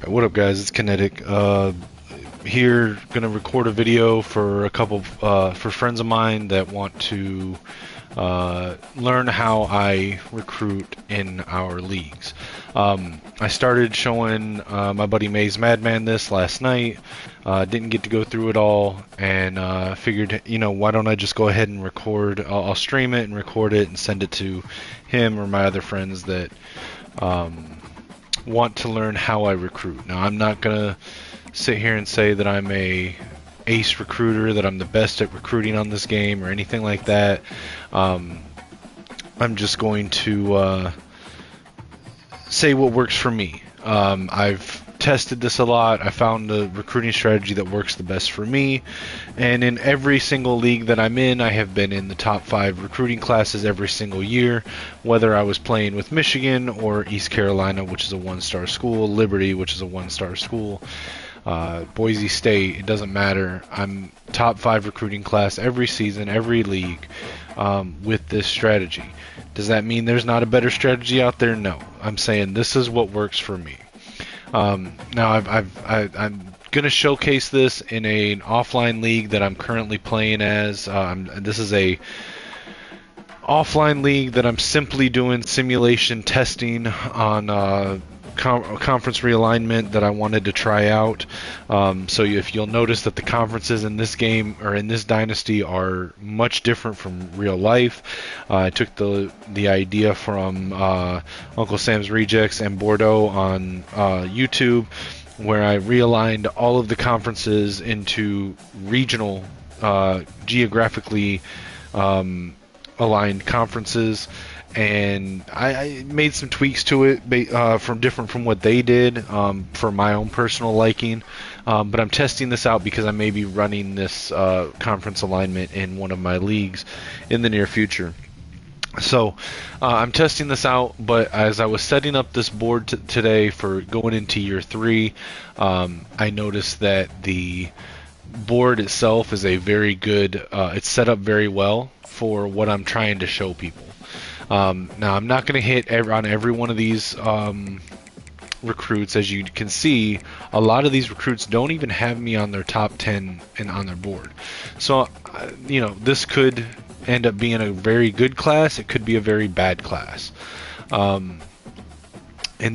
What up, guys? It's Kinetik. Here, gonna record a video for a couple for friends of mine that want to learn how I recruit in our leagues. I started showing my buddy Maze Madman this last night. Didn't get to go through it all, and figured, why don't I just go ahead and record? I'll stream it and record it and send it to him or my other friends that want to learn how I recruit. Now, I'm not gonna sit here and say that I'm a ace recruiter, that I'm the best at recruiting on this game or anything like that. I'm just going to say what works for me. I've tested this a lot. I found the recruiting strategy that works the best for me, and in every single league that I'm in, I have been in the top 5 recruiting classes every single year, whether I was playing with Michigan or East Carolina, which is a 1-star school, Liberty, which is a 1-star school, Boise State. It doesn't matter. I'm top 5 recruiting class every season, every league, with this strategy. Does that mean there's not a better strategy out there? No. I'm saying this is what works for me. Now, I'm going to showcase this in an offline league that I'm currently playing as. This is a offline league that I'm simply doing simulation testing on conference realignment that I wanted to try out. So if you'll notice that the conferences in this game or in this dynasty are much different from real life. I took the idea from Uncle Sam's Rejects and Bordeaux on YouTube, where I realigned all of the conferences into regional, geographically aligned conferences. And I made some tweaks to it from what they did, for my own personal liking. But I'm testing this out because I may be running this conference alignment in one of my leagues in the near future. So I'm testing this out, but as I was setting up this board today for going into year 3, I noticed that the board itself is a very good, it's set up very well for what I'm trying to show people. Now, I'm not going to hit on every one of these recruits. As you can see, a lot of these recruits don't even have me on their top 10 and on their board. So, this could end up being a very good class. It could be a very bad class. In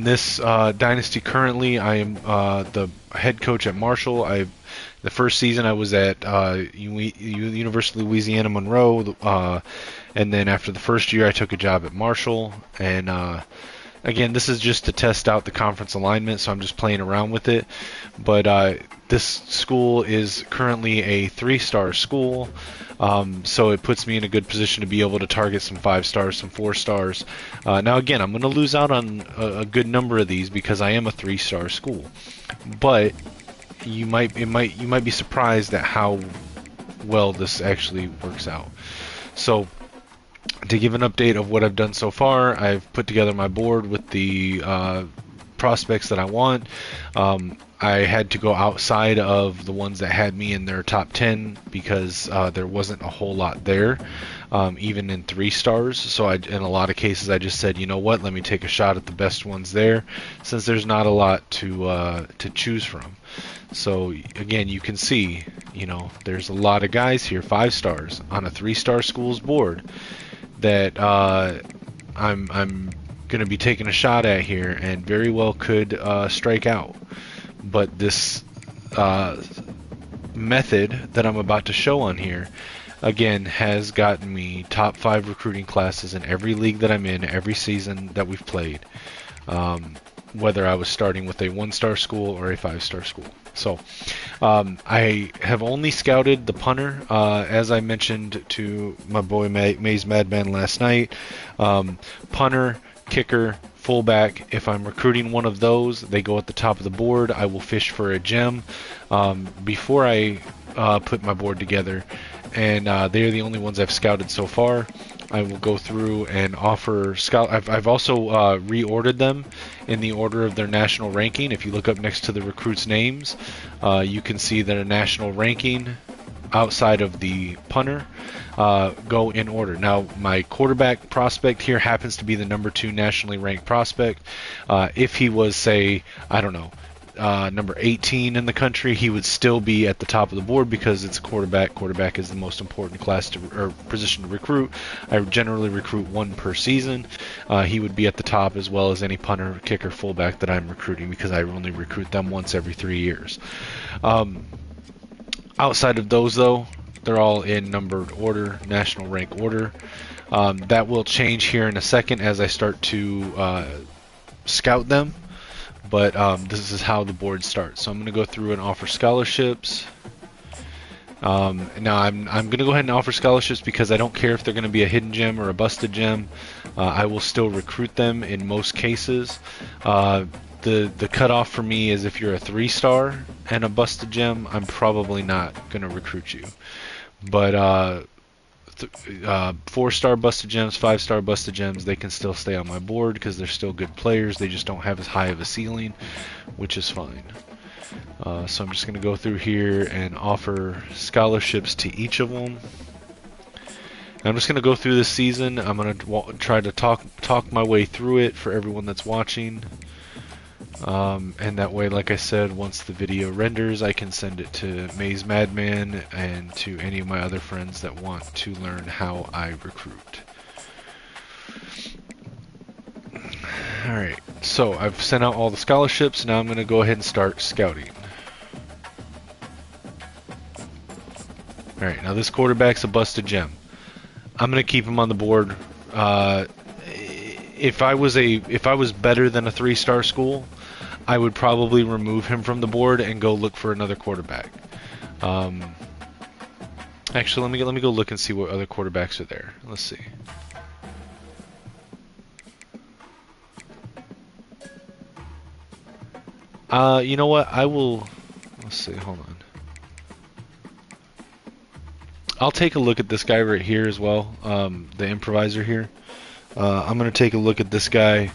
this dynasty currently, I am the head coach at Marshall. The first season I was at University of Louisiana Monroe, and then after the first year I took a job at Marshall. And again, this is just to test out the conference alignment, so I'm just playing around with it. But this school is currently a 3-star school, so it puts me in a good position to be able to target some 5 stars, some 4 stars. Now again, I'm going to lose out on a good number of these because I am a 3-star school, but you might be surprised at how well this actually works out. So, to give an update of what I've done so far, I've put together my board with the prospects that I want. I had to go outside of the ones that had me in their top 10 because there wasn't a whole lot there, even in 3 stars. So in a lot of cases, I just said, you know what, let me take a shot at the best ones there, since there's not a lot to choose from. So again, you can see, there's a lot of guys here, 5 stars on a 3-star school's board that I'm going to be taking a shot at here, and very well could strike out. But this method that I'm about to show on here, again, has gotten me top 5 recruiting classes in every league that I'm in, every season that we've played, whether I was starting with a 1-star school or a 5-star school. So I have only scouted the punter, as I mentioned to my boy Maze Madman last night. Punter, kicker, fullback. If I'm recruiting one of those, they go at the top of the board. I will fish for a gem before I put my board together, and they're the only ones I've scouted so far. I will go through and offer scout. I've also reordered them in the order of their national ranking. If you look up next to the recruits' names, you can see their national ranking outside of the punter. Go in order. Now, my quarterback prospect here happens to be the number 2 nationally ranked prospect. If he was, say, I don't know, number 18 in the country, he would still be at the top of the board because it's quarterback. Quarterback is the most important class or position to recruit. I generally recruit one per season. He would be at the top as well as any punter, kicker, fullback that I'm recruiting because I only recruit them once every 3 years. Outside of those, though, they're all in numbered order, national rank order. That will change here in a second as I start to scout them. But this is how the board starts. So I'm going to go through and offer scholarships. Now I'm going to go ahead and offer scholarships because I don't care if they're going to be a hidden gem or a busted gem. I will still recruit them in most cases. The cutoff for me is if you're a 3-star and a busted gem, I'm probably not going to recruit you. But 4-star busted gems, 5-star busted gems, they can still stay on my board because they're still good players. They just don't have as high of a ceiling, which is fine. So I'm just going to go through here and offer scholarships to each of them. And I'm just going to go through this season. I'm going to try to talk my way through it for everyone that's watching. And that way, like I said, once the video renders, I can send it to Maze Madman and to any of my other friends that want to learn how I recruit. Alright, so I've sent out all the scholarships. Now I'm going to go ahead and start scouting. Alright, now this quarterback's a busted gem. I'm going to keep him on the board. If I was better than a 3-star school, I would probably remove him from the board and go look for another quarterback. Actually, let me go look and see what other quarterbacks are there. Let's see. You know what? Let's see. Hold on. I'll take a look at this guy right here as well. The improviser here. I'm gonna take a look at this guy,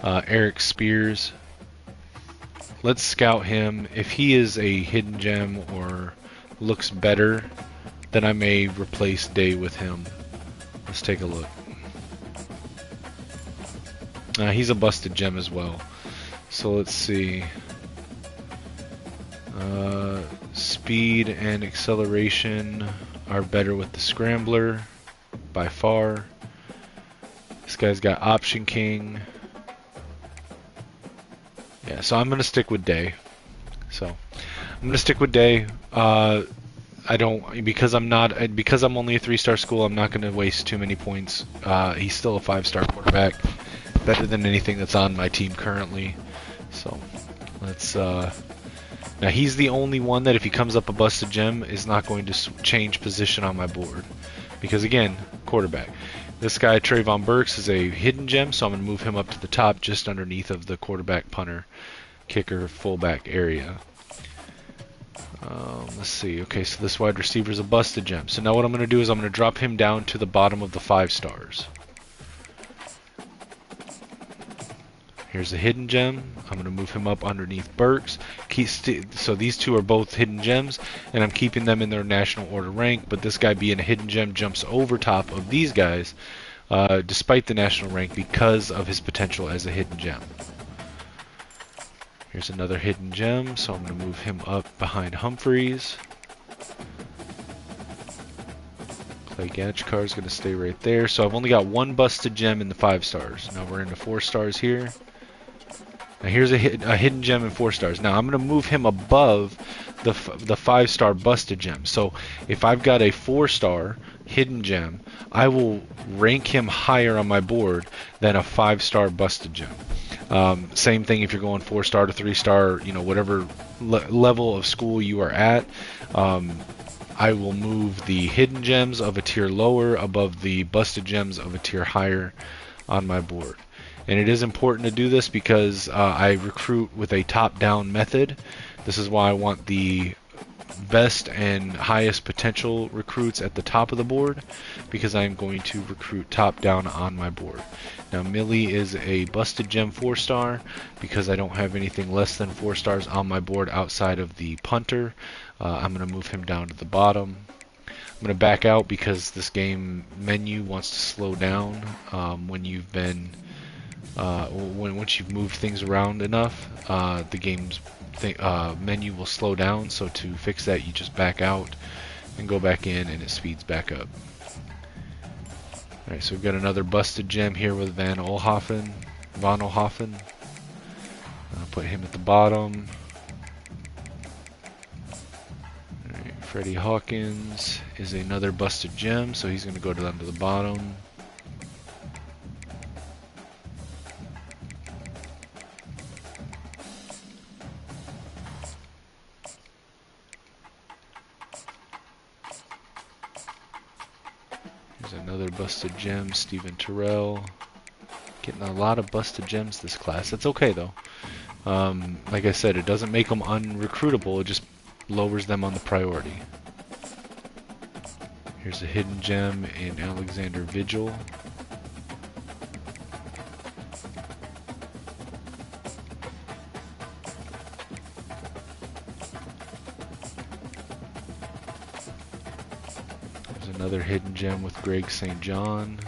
Eric Spears. Let's scout him. If he is a hidden gem or looks better, then I may replace Day with him. Let's take a look. He's a busted gem as well. So let's see. Speed and acceleration are better with the Scrambler by far. This guy's got Option King. Yeah, so I'm gonna stick with Day. So I'm gonna stick with Day. Because I'm only a 3-star school, I'm not gonna waste too many points. He's still a 5-star quarterback, better than anything that's on my team currently. So let's. Now he's the only one that if he comes up a busted gem is not going to change position on my board, because again, quarterback. This guy, Trayvon Burks, is a hidden gem, so I'm going to move him up to the top just underneath of the quarterback, punter, kicker, fullback area. Let's see. Okay, so this wide receiver is a busted gem. So now what I'm going to do is I'm going to drop him down to the bottom of the 5 stars. Here's a hidden gem. I'm going to move him up underneath Burks. So these two are both hidden gems, and I'm keeping them in their national order rank, but this guy being a hidden gem jumps over top of these guys despite the national rank because of his potential as a hidden gem. Here's another hidden gem, so I'm going to move him up behind Humphreys. Clay Gatchkar is going to stay right there. So I've only got one busted gem in the 5 stars. Now we're into 4 stars here. Now here's a hidden gem in 4 stars. Now I'm going to move him above the 5-star busted gem. So if I've got a 4-star hidden gem, I will rank him higher on my board than a 5-star busted gem. Same thing if you're going 4-star to 3-star, you know, whatever level of school you are at. I will move the hidden gems of a tier lower above the busted gems of a tier higher on my board. And it is important to do this because I recruit with a top-down method. This is why I want the best and highest potential recruits at the top of the board, because I'm going to recruit top-down on my board. Now Millie is a busted gem 4-star because I don't have anything less than 4 stars on my board outside of the punter. I'm going to move him down to the bottom. I'm going to back out because this game menu wants to slow down when you've been once you've moved things around enough, the game's menu will slow down. So to fix that, you just back out and go back in, and it speeds back up. Alright, so we've got another busted gem here with Van Olhoffen. I'll put him at the bottom. Alright, Freddie Hawkins is another busted gem, so he's going to go down to the bottom. There's another busted gem, Steven Terrell. Getting a lot of busted gems this class. That's okay though. Like I said, it doesn't make them unrecruitable, it just lowers them on the priority. Here's a hidden gem in Alexander Vigil. There's another hidden gem with Greg St. John.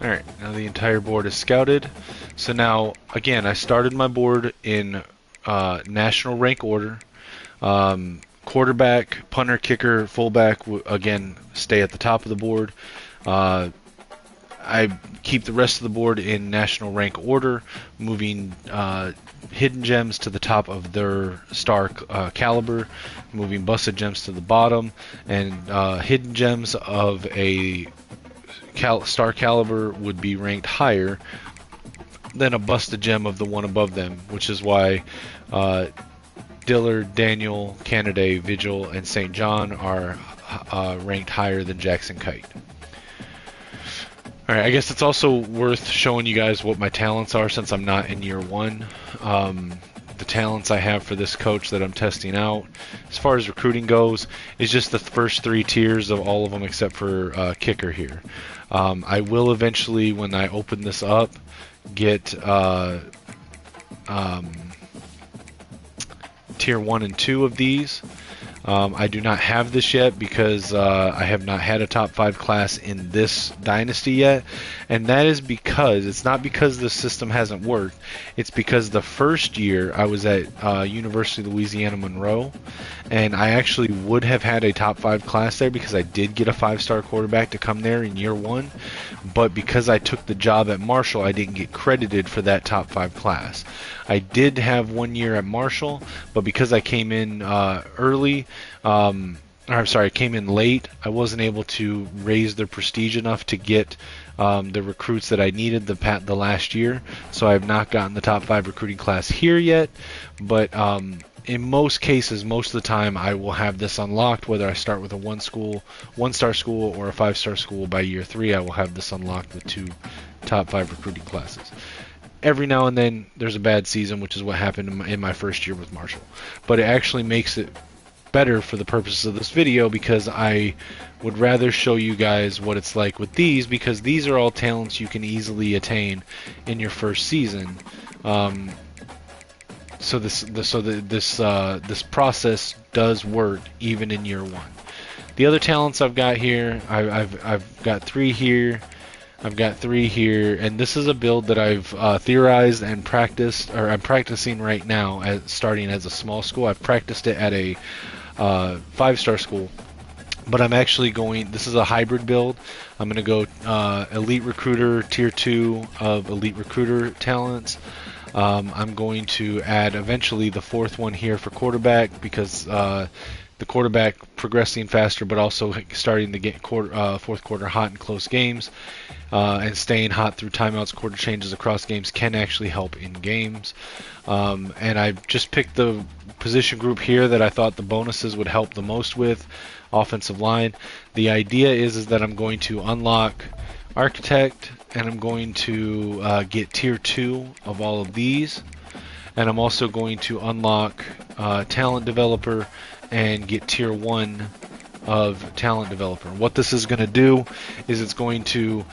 Alright, now the entire board is scouted. So now, again, I started my board in national rank order. Quarterback, punter, kicker, fullback, again, stay at the top of the board. I keep the rest of the board in national rank order, moving hidden gems to the top of their star caliber, moving busted gems to the bottom, and hidden gems of a star caliber would be ranked higher than a busted gem of the one above them, which is why Dillard, Daniel, Canaday, Vigil, and St. John are ranked higher than Jackson Kite. Alright, I guess it's also worth showing you guys what my talents are since I'm not in year one. The talents I have for this coach that I'm testing out, as far as recruiting goes, is just the first 3 tiers of all of them except for kicker here. I will eventually, when I open this up, get tier 1 and 2 of these. I do not have this yet because I have not had a top 5 class in this dynasty yet, and that is because it's not because the system hasn't worked. It's because the first year I was at University of Louisiana Monroe, and I actually would have had a top 5 class there because I did get a 5-star quarterback to come there in year 1, but because I took the job at Marshall, I didn't get credited for that top 5 class. I did have 1 year at Marshall, but because I came in early, I came in late, I wasn't able to raise their prestige enough to get the recruits that I needed the last year, so I have not gotten the top 5 recruiting class here yet, but in most cases, most of the time, I will have this unlocked, whether I start with a 1-star school or a 5-star school. By year 3, I will have this unlocked with 2 top 5 recruiting classes. Every now and then, there's a bad season, which is what happened in my first year with Marshall. But it actually makes it better for the purposes of this video because I would rather show you guys what it's like with these, because these are all talents you can easily attain in your first season. So this process does work even in year 1. The other talents I've got here, I've got 3 here. I've got 3 here, and this is a build that I've theorized and practiced, or I'm practicing right now, starting as a small school. I've practiced it at a 5-star school, but I'm actually going, this is a hybrid build. I'm going to go Elite Recruiter, Tier 2 of Elite Recruiter talents. I'm going to add eventually the 4th one here for quarterback, because the quarterback progressing faster, but also starting to get 4th quarter hot in close games, and staying hot through timeouts, quarter changes across games can actually help in games. And I just picked the position group here that I thought the bonuses would help the most with, offensive line. The idea is that I'm going to unlock Architect, and I'm going to get Tier 2 of all of these, and I'm also going to unlock Talent Developer and get tier 1 of talent developer. What this is going to do is it's going to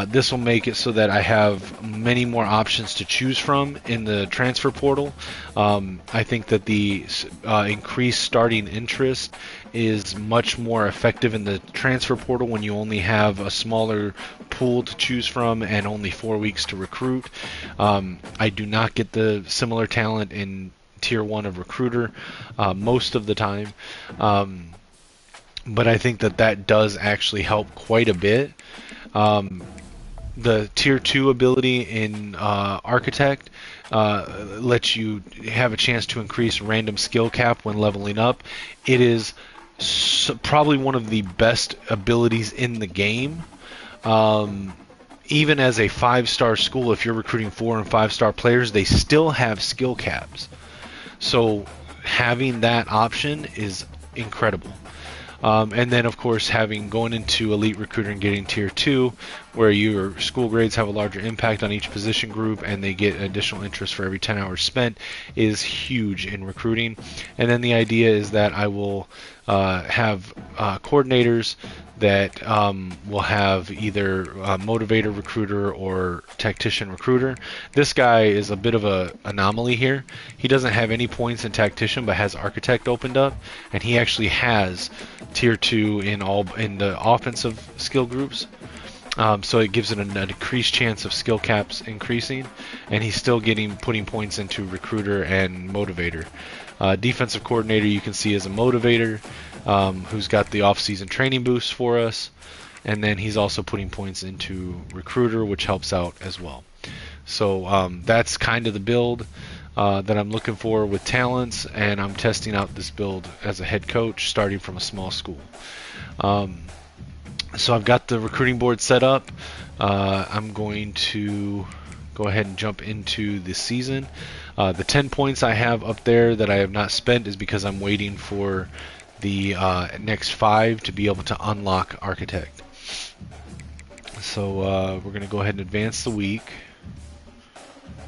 this will make it so that I have many more options to choose from in the transfer portal. I think that the increased starting interest is much more effective in the transfer portal when you only have a smaller pool to choose from and only 4 weeks to recruit. I do not get the similar talent in tier 1 of recruiter most of the time. But I think that that does actually help quite a bit. The tier 2 ability in architect lets you have a chance to increase random skill cap when leveling up. It is probably one of the best abilities in the game. Even as a 5-star school, if you're recruiting 4 and 5-star players, they still have skill caps. So having that option is incredible. And then, of course, going into Elite Recruiter and getting Tier 2, where your school grades have a larger impact on each position group and they get additional interest for every 10 hours spent, is huge in recruiting. And then the idea is that I will have coordinators that will have either motivator recruiter or tactician recruiter. This guy is a bit of an anomaly here. He doesn't have any points in tactician but has architect opened up, and he actually has tier 2 in the offensive skill groups. So it gives it an increased chance of skill caps increasing, and he's still putting points into recruiter and motivator. Defensive coordinator you can see as a motivator, who's got the off-season training boost for us, and then he's also putting points into recruiter, which helps out as well. So that's kind of the build that I'm looking for with talents, and I'm testing out this build as a head coach starting from a small school. So I've got the recruiting board set up. I'm going to go ahead and jump into the season. The 10 points I have up there that I have not spent is because I'm waiting for the next 5 to be able to unlock Architect. So we're going to go ahead and advance the week.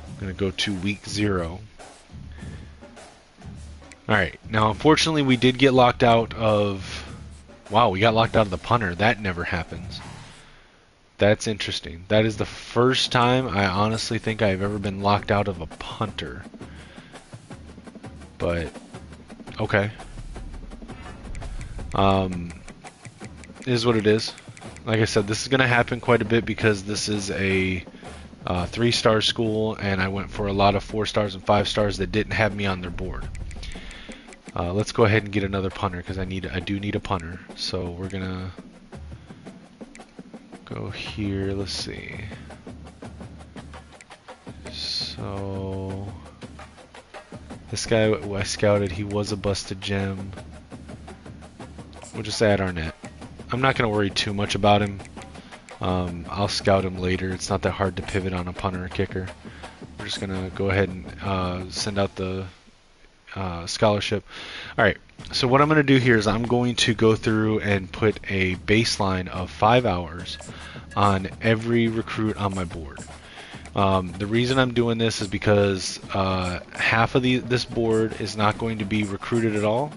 I'm going to go to week 0. Alright, now unfortunately we did get locked out of... Wow, we got locked out of the punter. That never happens. That's interesting. That is the first time I honestly think I've ever been locked out of a punter. But, okay. It is what it is. Like I said, this is going to happen quite a bit because this is a 3-star school, and I went for a lot of 4 stars and 5 stars that didn't have me on their board. Let's go ahead and get another punter because I do need a punter. So we're gonna go here. Let's see. So this guy I scouted, he was a busted gem. We'll just add Arnett. I'm not gonna worry too much about him. I'll scout him later. It's not that hard to pivot on a punter or kicker. We're just gonna go ahead and send out the scholarship. Alright, so what I'm going to do here is I'm going to go through and put a baseline of 5 hours on every recruit on my board. The reason I'm doing this is because half of this board is not going to be recruited at all,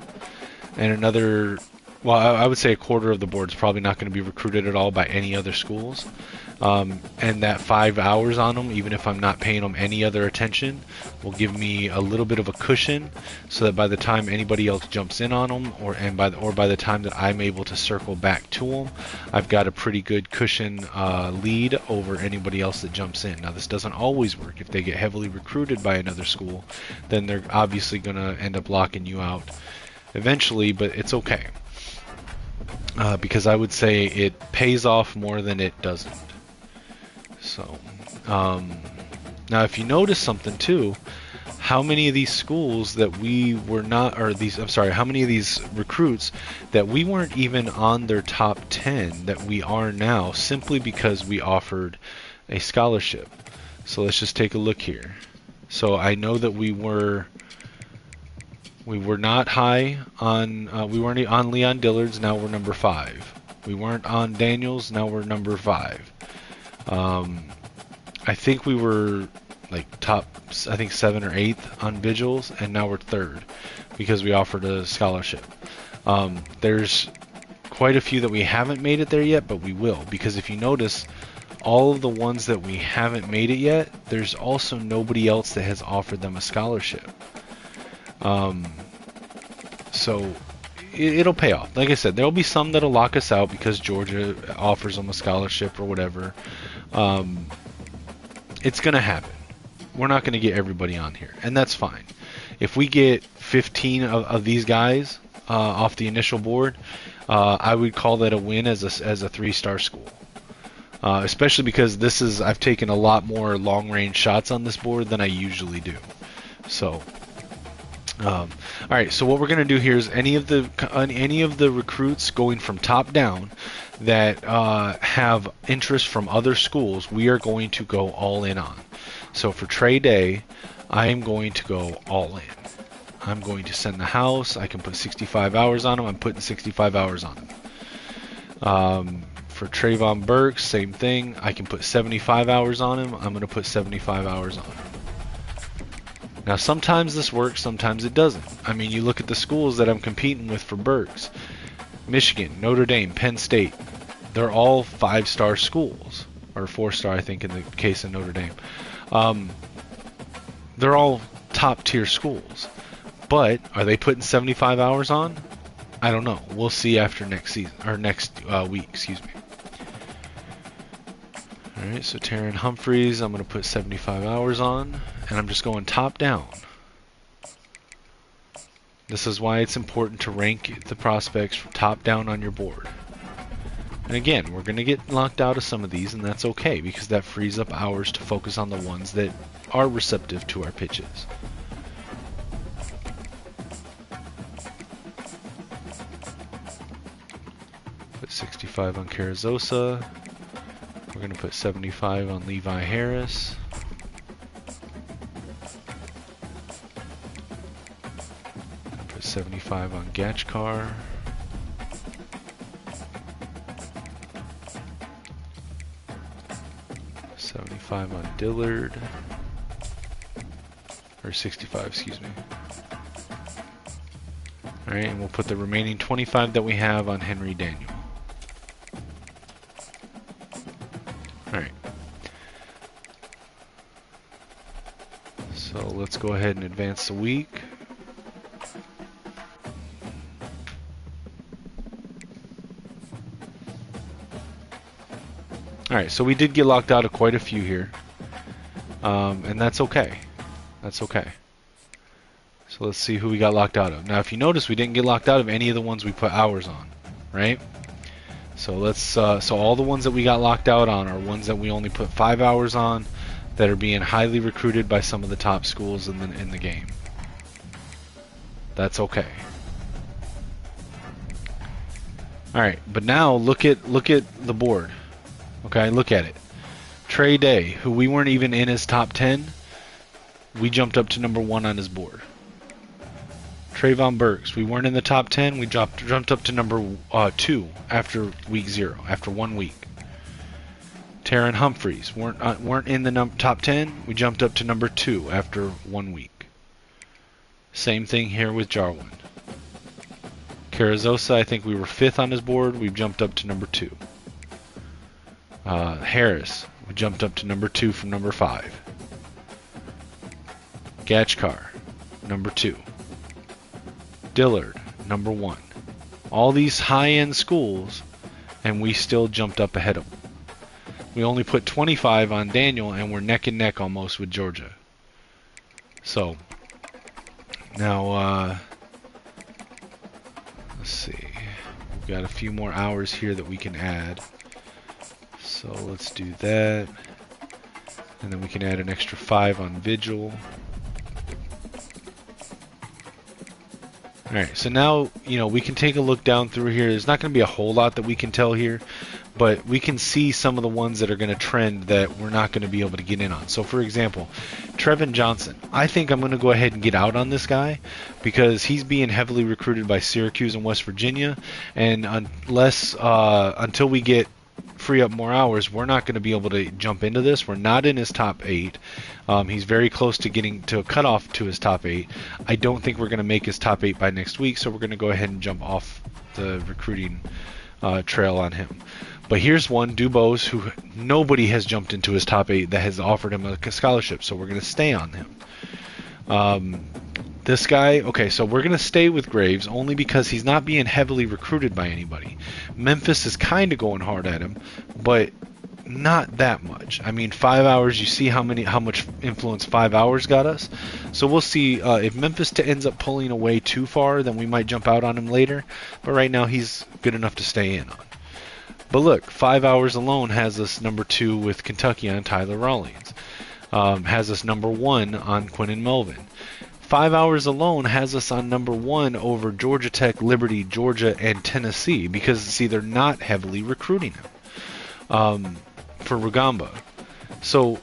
and another, well, I would say a quarter of the board is probably not going to be recruited at all by any other schools. And that 5 hours on them, even if I'm not paying them any other attention, will give me a little bit of a cushion, so that by the time anybody else jumps in on them, or by the time that I'm able to circle back to them, I've got a pretty good cushion lead over anybody else that jumps in. Now, this doesn't always work. If they get heavily recruited by another school, then they're obviously going to end up locking you out eventually, but it's okay. Because I would say it pays off more than it doesn't. So, now if you notice something too, how many of these schools that we were not, or these, I'm sorry, how many of these recruits that we weren't even on their top 10 that we are now, simply because we offered a scholarship. So let's just take a look here. So I know that we were not high on, we weren't on Leon Dillard's, now we're number 5. We weren't on Daniels, now we're number 5. I think we were like top, I think 7th or 8th on vigils, and now we're 3rd because we offered a scholarship. There's quite a few that we haven't made it there yet, but we will, because if you notice, all of the ones that we haven't made it yet, there's also nobody else that has offered them a scholarship. So it'll pay off. Like I said, there'll be some that'll lock us out because Georgia offers them a scholarship or whatever. It's going to happen. We're not going to get everybody on here, and that's fine. If we get 15 of these guys off the initial board, I would call that a win as a 3-star school. Especially because I've taken a lot more long-range shots on this board than I usually do. So, all right. So what we're going to do here is any of the recruits going from top down that have interest from other schools, we are going to go all in on. So for Trey Day, I am going to go all in. I'm going to send the house. I can put 65 hours on him. I'm putting 65 hours on him. For Trayvon Burks, same thing. I can put 75 hours on him. I'm going to put 75 hours on him. Now, sometimes this works, sometimes it doesn't. I mean, you look at the schools that I'm competing with for Burks. Michigan, Notre Dame, Penn State. They're all 5-star schools. Or 4-star, I think, in the case of Notre Dame. They're all top-tier schools. But, are they putting 75 hours on? I don't know. We'll see after next season, or next week, excuse me. Alright, so Taryn Humphreys, I'm going to put 75 hours on, and I'm just going top down. This is why it's important to rank the prospects from top down on your board. And again, we're going to get locked out of some of these, and that's okay, because that frees up hours to focus on the ones that are receptive to our pitches. Put 65 on Carrizosa. We're going to put 75 on Levi Harris. Put 75 on Gachkar. $75 on Dillard. Or 65, excuse me. Alright, and we'll put the remaining 25 that we have on Henry Daniel. Alright. So let's go ahead and advance the week. Alright, so we did get locked out of quite a few here. And that's okay. That's okay. So let's see who we got locked out of. Now if you notice, we didn't get locked out of any of the ones we put hours on, right? So let's so all the ones that we got locked out on are ones that we only put 5 hours on, that are being highly recruited by some of the top schools in the game. That's okay. All right, but now look at the board. Okay, look at it. Trey Day, who we weren't even in his top 10, we jumped up to number 1 on his board. Trayvon Burks, we weren't in the top 10, we jumped up to number 2 after week 0, after 1 week. Taryn Humphreys, weren't in the top 10, we jumped up to number 2 after 1 week. Same thing here with Jarwin. Carrizosa, I think we were 5th on his board, we jumped up to number 2. Harris, we jumped up to number 2 from number 5. Gachkar, number 2. Dillard, number 1. All these high-end schools, and we still jumped up ahead of them. We only put 25 on Daniel, and we're neck and neck almost with Georgia. So, now, let's see. We've got a few more hours here that we can add. So let's do that. And then we can add an extra 5 on Vigil. Alright, so now, we can take a look down through here. There's not going to be a whole lot that we can tell here, but we can see some of the ones that are going to trend that we're not going to be able to get in on. So, for example, Trevin Johnson. I think I'm going to go ahead and get out on this guy because he's being heavily recruited by Syracuse and West Virginia, and until we get free up more hours, we're not going to be able to jump into this. We're not in his top 8. He's very close to getting to a cutoff to his top 8. I don't think we're going to make his top 8 by next week, so we're going to go ahead and jump off the recruiting trail on him. But here's one, Dubose, who nobody has jumped into his top 8 that has offered him a scholarship, so we're going to stay on him. This guy, okay, so we're going to stay with Graves only because he's not being heavily recruited by anybody. Memphis is kind of going hard at him, but not that much. I mean, 5 hours, you see how much influence 5 hours got us? So we'll see if Memphis ends up pulling away too far, then we might jump out on him later. But right now, he's good enough to stay in on. But look, 5 hours alone has us number 2 with Kentucky on Tyler Rawlings. Has us number 1 on Quentin Melvin. 5 hours alone has us on number 1 over Georgia Tech, Liberty, Georgia, and Tennessee because, see, they're not heavily recruiting him for Rugamba. So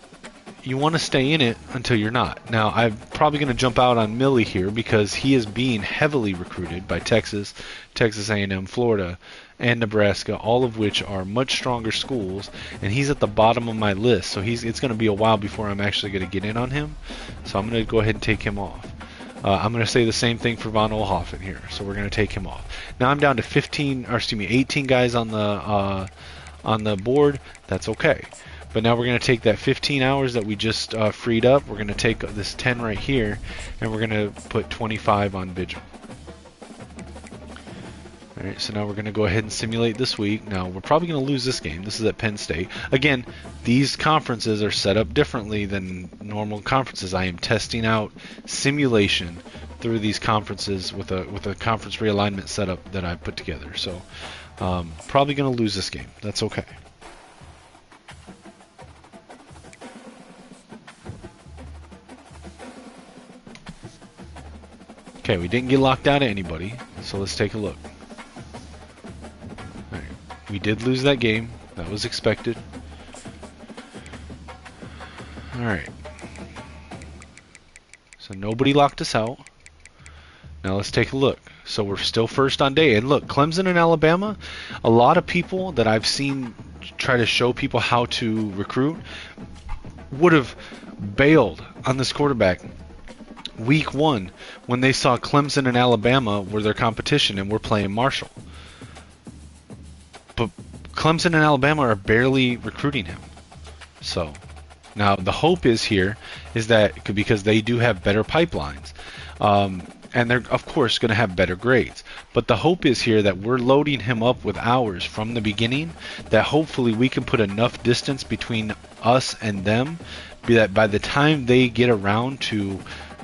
you want to stay in it until you're not. Now, I'm probably going to jump out on Millie here because he is being heavily recruited by Texas, Texas A&M, Florida, and Nebraska, all of which are much stronger schools, and he's at the bottom of my list, so it's going to be a while before I'm actually going to get in on him, so I'm going to go ahead and take him off. I'm going to say the same thing for Von Oelhoffen here, so we're going to take him off. Now I'm down to 18 guys on the board. That's okay. But now we're going to take that 15 hours that we just freed up, we're going to take this 10 right here, and we're going to put 25 on Vigil. Alright, so now we're going to go ahead and simulate this week. Now, we're probably going to lose this game. This is at Penn State. Again, these conferences are set up differently than normal conferences. I am testing out simulation through these conferences with a conference realignment setup that I put together. So, probably going to lose this game. That's okay. Okay, we didn't get locked out of anybody, so let's take a look. We did lose that game. That was expected. Alright. So nobody locked us out. Now let's take a look. So we're still first on day. And look, Clemson and Alabama, a lot of people that I've seen try to show people how to recruit would have bailed on this quarterback week 1 when they saw Clemson and Alabama were their competition and we're playing Marshall. But Clemson and Alabama are barely recruiting him. So now the hope is that because they do have better pipelines, and they're of course going to have better grades. But the hope is here that we're loading him up with hours from the beginning that hopefully we can put enough distance between us and them that by the time they get around to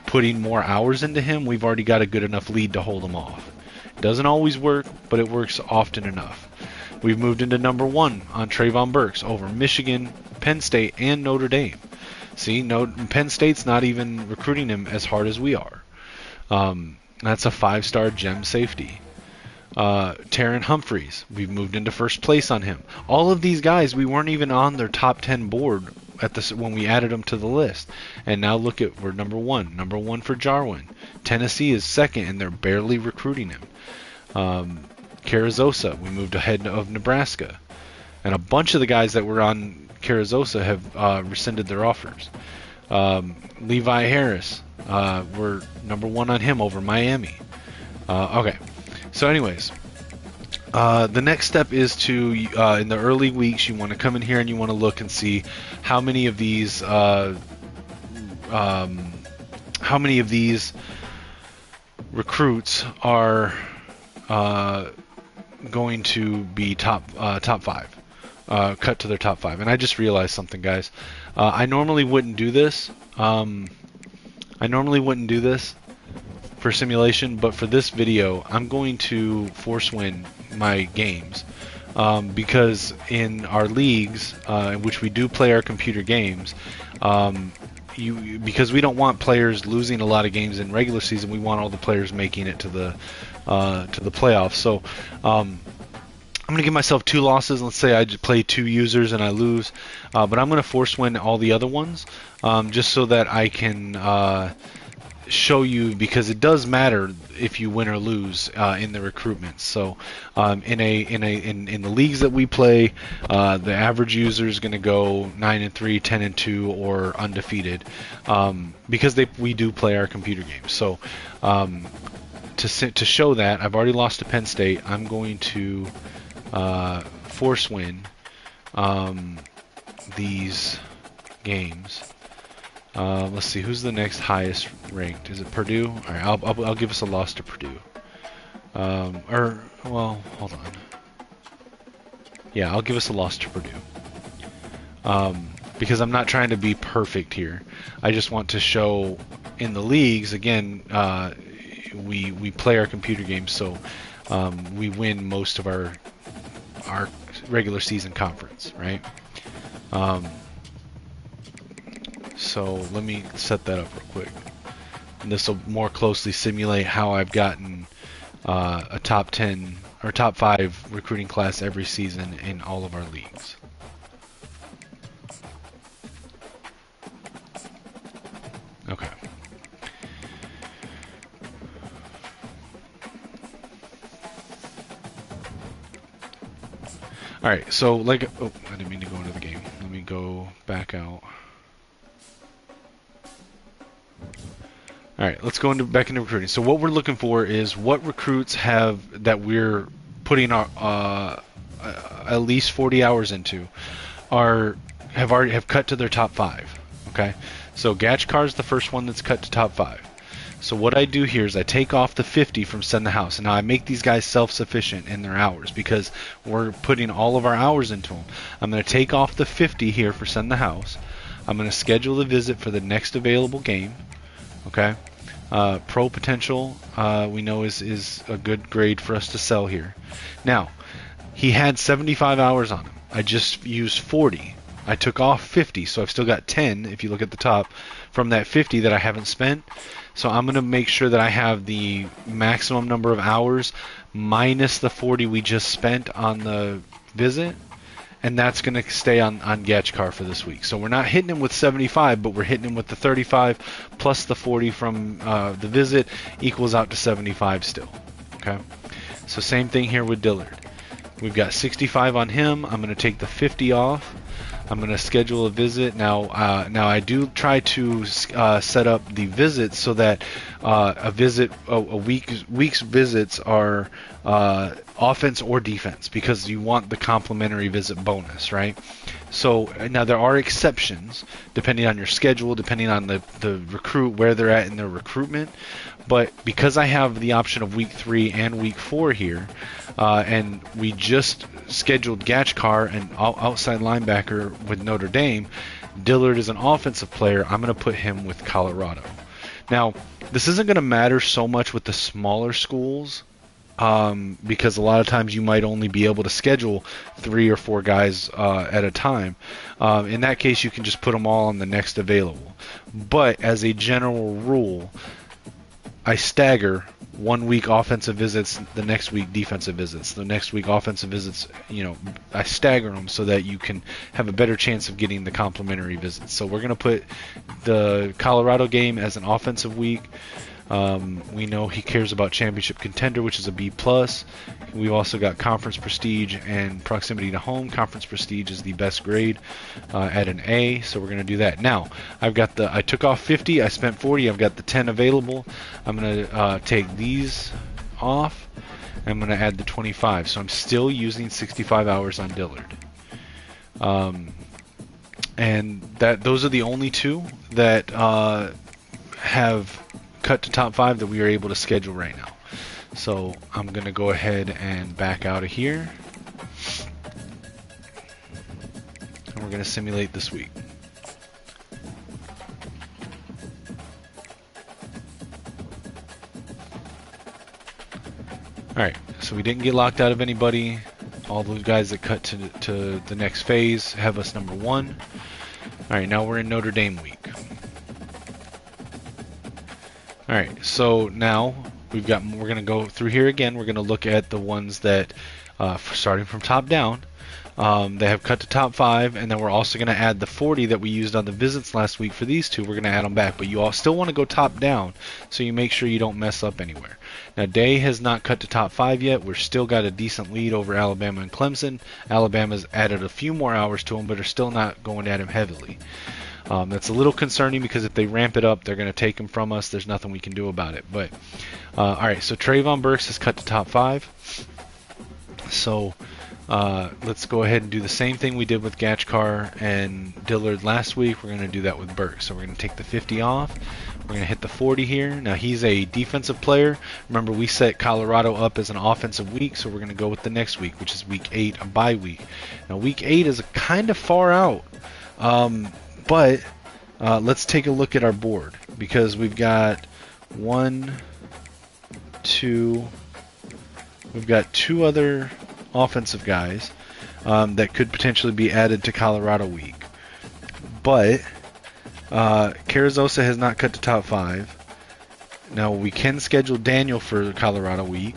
putting more hours into him, we've already got a good enough lead to hold him off. It doesn't always work, but it works often enough. We've moved into number 1 on Trayvon Burks over Michigan, Penn State, and Notre Dame. See, Penn State's not even recruiting him as hard as we are. That's a 5-star gem safety. Taryn Humphreys, we've moved into first place on him. All of these guys, we weren't even on their top 10 board when we added them to the list. And now look at, we're number 1. Number 1 for Jarwin. Tennessee is second, and they're barely recruiting him. Carrizosa, we moved ahead of Nebraska. And a bunch of the guys that were on Carrizosa have rescinded their offers. Levi Harris, we're number 1 on him over Miami. Okay, so anyways, the next step is to, in the early weeks, you want to come in here and you want to look and see how many of these recruits are going to be top 5, cut to their top 5. And I just realized something, guys. I normally wouldn't do this. For simulation, but for this video, I'm going to force win my games because in our leagues, in which we do play our computer games, because we don't want players losing a lot of games in regular season, we want all the players making it to the playoffs. So I'm going to give myself 2 losses. Let's say I just play 2 users and I lose, but I'm going to force win all the other ones just so that I can show you, because it does matter if you win or lose in the recruitment. So in the leagues that we play, the average user is going to go 9-3, 10-2, or undefeated, because we do play our computer games. So to show that, I've already lost to Penn State. I'm going to force win these games. Let's see, who's the next highest ranked? Is it Purdue? All right, I'll give us a loss to Purdue. Well, hold on. Yeah, I'll give us a loss to Purdue. Because I'm not trying to be perfect here. I just want to show in the leagues, again, we play our computer games, so we win most of our regular season conference, right? So let me set that up real quick. And this will more closely simulate how I've gotten a top 10 or top 5 recruiting class every season in all of our leagues. Okay. All right, so like, oh, I didn't mean to go into the game. Let me go back out. All right, let's go back into recruiting. So what we're looking for is what recruits that we're putting our at least 40 hours into have cut to their top 5. Okay, so Gachkar is the first one that's cut to top 5. So what I do here is I take off the 50 from Send the House, and now I make these guys self-sufficient in their hours because we're putting all of our hours into them. I'm going to take off the 50 here for Send the House. I'm going to schedule the visit for the next available game. Okay. Pro potential, we know is a good grade for us to sell here. Now, he had 75 hours on him. I just used 40. I took off 50, so I've still got 10, if you look at the top, from that 50 that I haven't spent. So I'm going to make sure that I have the maximum number of hours minus the 40 we just spent on the visit. And that's going to stay on Gachkar for this week. So we're not hitting him with 75, but we're hitting him with the 35 plus the 40 from the visit equals out to 75 still. Okay. So same thing here with Dillard. We've got 65 on him. I'm going to take the 50 off. I'm going to schedule a visit. Now I do try to set up the visits so that a week's visits are offense or defense, because you want the complimentary visit bonus, right? So now there are exceptions depending on your schedule, depending on the recruit, where they're at in their recruitment. But because I have the option of week 3 and week 4 here, and we just scheduled Gachkar, an outside linebacker with Notre Dame, Dillard is an offensive player, I'm going to put him with Colorado. Now, this isn't going to matter so much with the smaller schools, because a lot of times you might only be able to schedule 3 or 4 guys at a time. In that case, you can just put them all on the next available. But as a general rule, I stagger 1 week offensive visits, the next week defensive visits, the next week offensive visits. I stagger them so that you can have a better chance of getting the complimentary visits. So we're going to put the Colorado game as an offensive week. We know he cares about championship contender, which is a B+. We've also got conference prestige and proximity to home. Conference prestige is the best grade at an A, so we're going to do that. Now, I took off 50, I spent 40, I've got the 10 available. I'm going to take these off. I'm going to add the 25, so I'm still using 65 hours on Dillard. And those are the only 2 that have cut to top 5 that we are able to schedule right now. So I'm going to go ahead and back out of here. And we're going to simulate this week. Alright, so we didn't get locked out of anybody. All those guys that cut to the next phase have us number 1. Alright, now we're in Notre Dame week. Alright, so now we're going to go through here again. We're going to look at the ones that, starting from top down, they have cut to top 5, and then we're also going to add the 40 that we used on the visits last week for these two. We're going to add them back, but you all still want to go top down, so you make sure you don't mess up anywhere. Now, Day has not cut to top 5 yet. We're still got a decent lead over Alabama and Clemson. Alabama's added a few more hours to him, but are still not going at him heavily. That's a little concerning because if they ramp it up, they're going to take him from us. There's nothing we can do about it. But all right, so Trayvon Burks has cut to top 5. So let's go ahead and do the same thing we did with Gachkar and Dillard last week. We're going to do that with Burks. So we're going to take the 50 off. We're going to hit the 40 here. Now he's a defensive player. Remember, we set Colorado up as an offensive week, so we're going to go with the next week, which is week 8, a bye week. Now week 8 is kind of far out. But let's take a look at our board, because we've got we've got 2 other offensive guys that could potentially be added to Colorado week. But Carrizosa has not cut to top 5. Now we can schedule Daniel for Colorado week,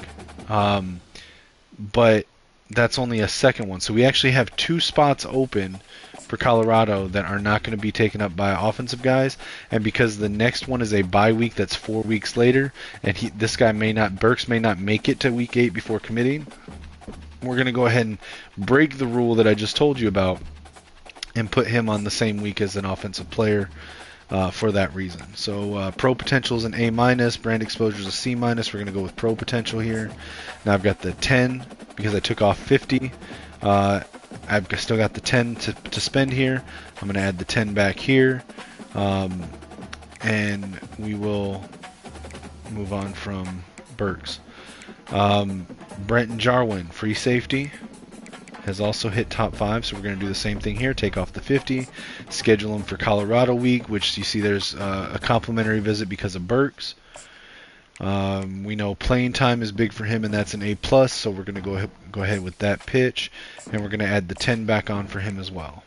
but that's only a second one. So we actually have 2 spots open for Colorado that are not going to be taken up by offensive guys, and because the next one is a bye week that's 4 weeks later, and Burks may not make it to week 8 before committing, we're going to go ahead and break the rule that I just told you about and put him on the same week as an offensive player for that reason. So pro potential is an A-, brand exposure is a C-. We're going to go with pro potential here. Now I've got the 10 because I took off 50. I've still got the 10 to spend here. I'm going to add the 10 back here, and we will move on from Burks. Brenton Jarwin, free safety, has also hit top 5, so we're going to do the same thing here. Take off the 50, schedule him for Colorado week, which you see there's a complimentary visit because of Burks. We know playing time is big for him, and that's an A+, so we're going to go ahead with that pitch, and we're going to add the 10 back on for him as well.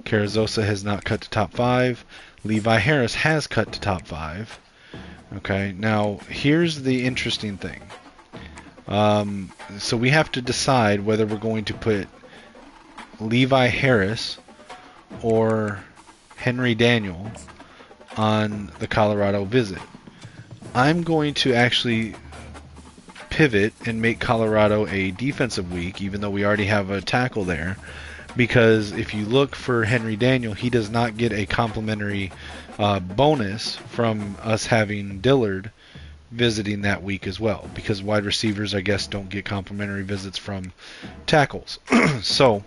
Carrizosa has not cut to top 5. Levi Harris has cut to top 5. Okay, now here's the interesting thing. So we have to decide whether we're going to put Levi Harris or Henry Daniel on the Colorado visit. I'm going to actually pivot and make Colorado a defensive week, even though we already have a tackle there, because if you look for Henry Daniel, he does not get a complimentary bonus from us having Dillard visiting that week as well, because wide receivers, I guess, don't get complimentary visits from tackles. So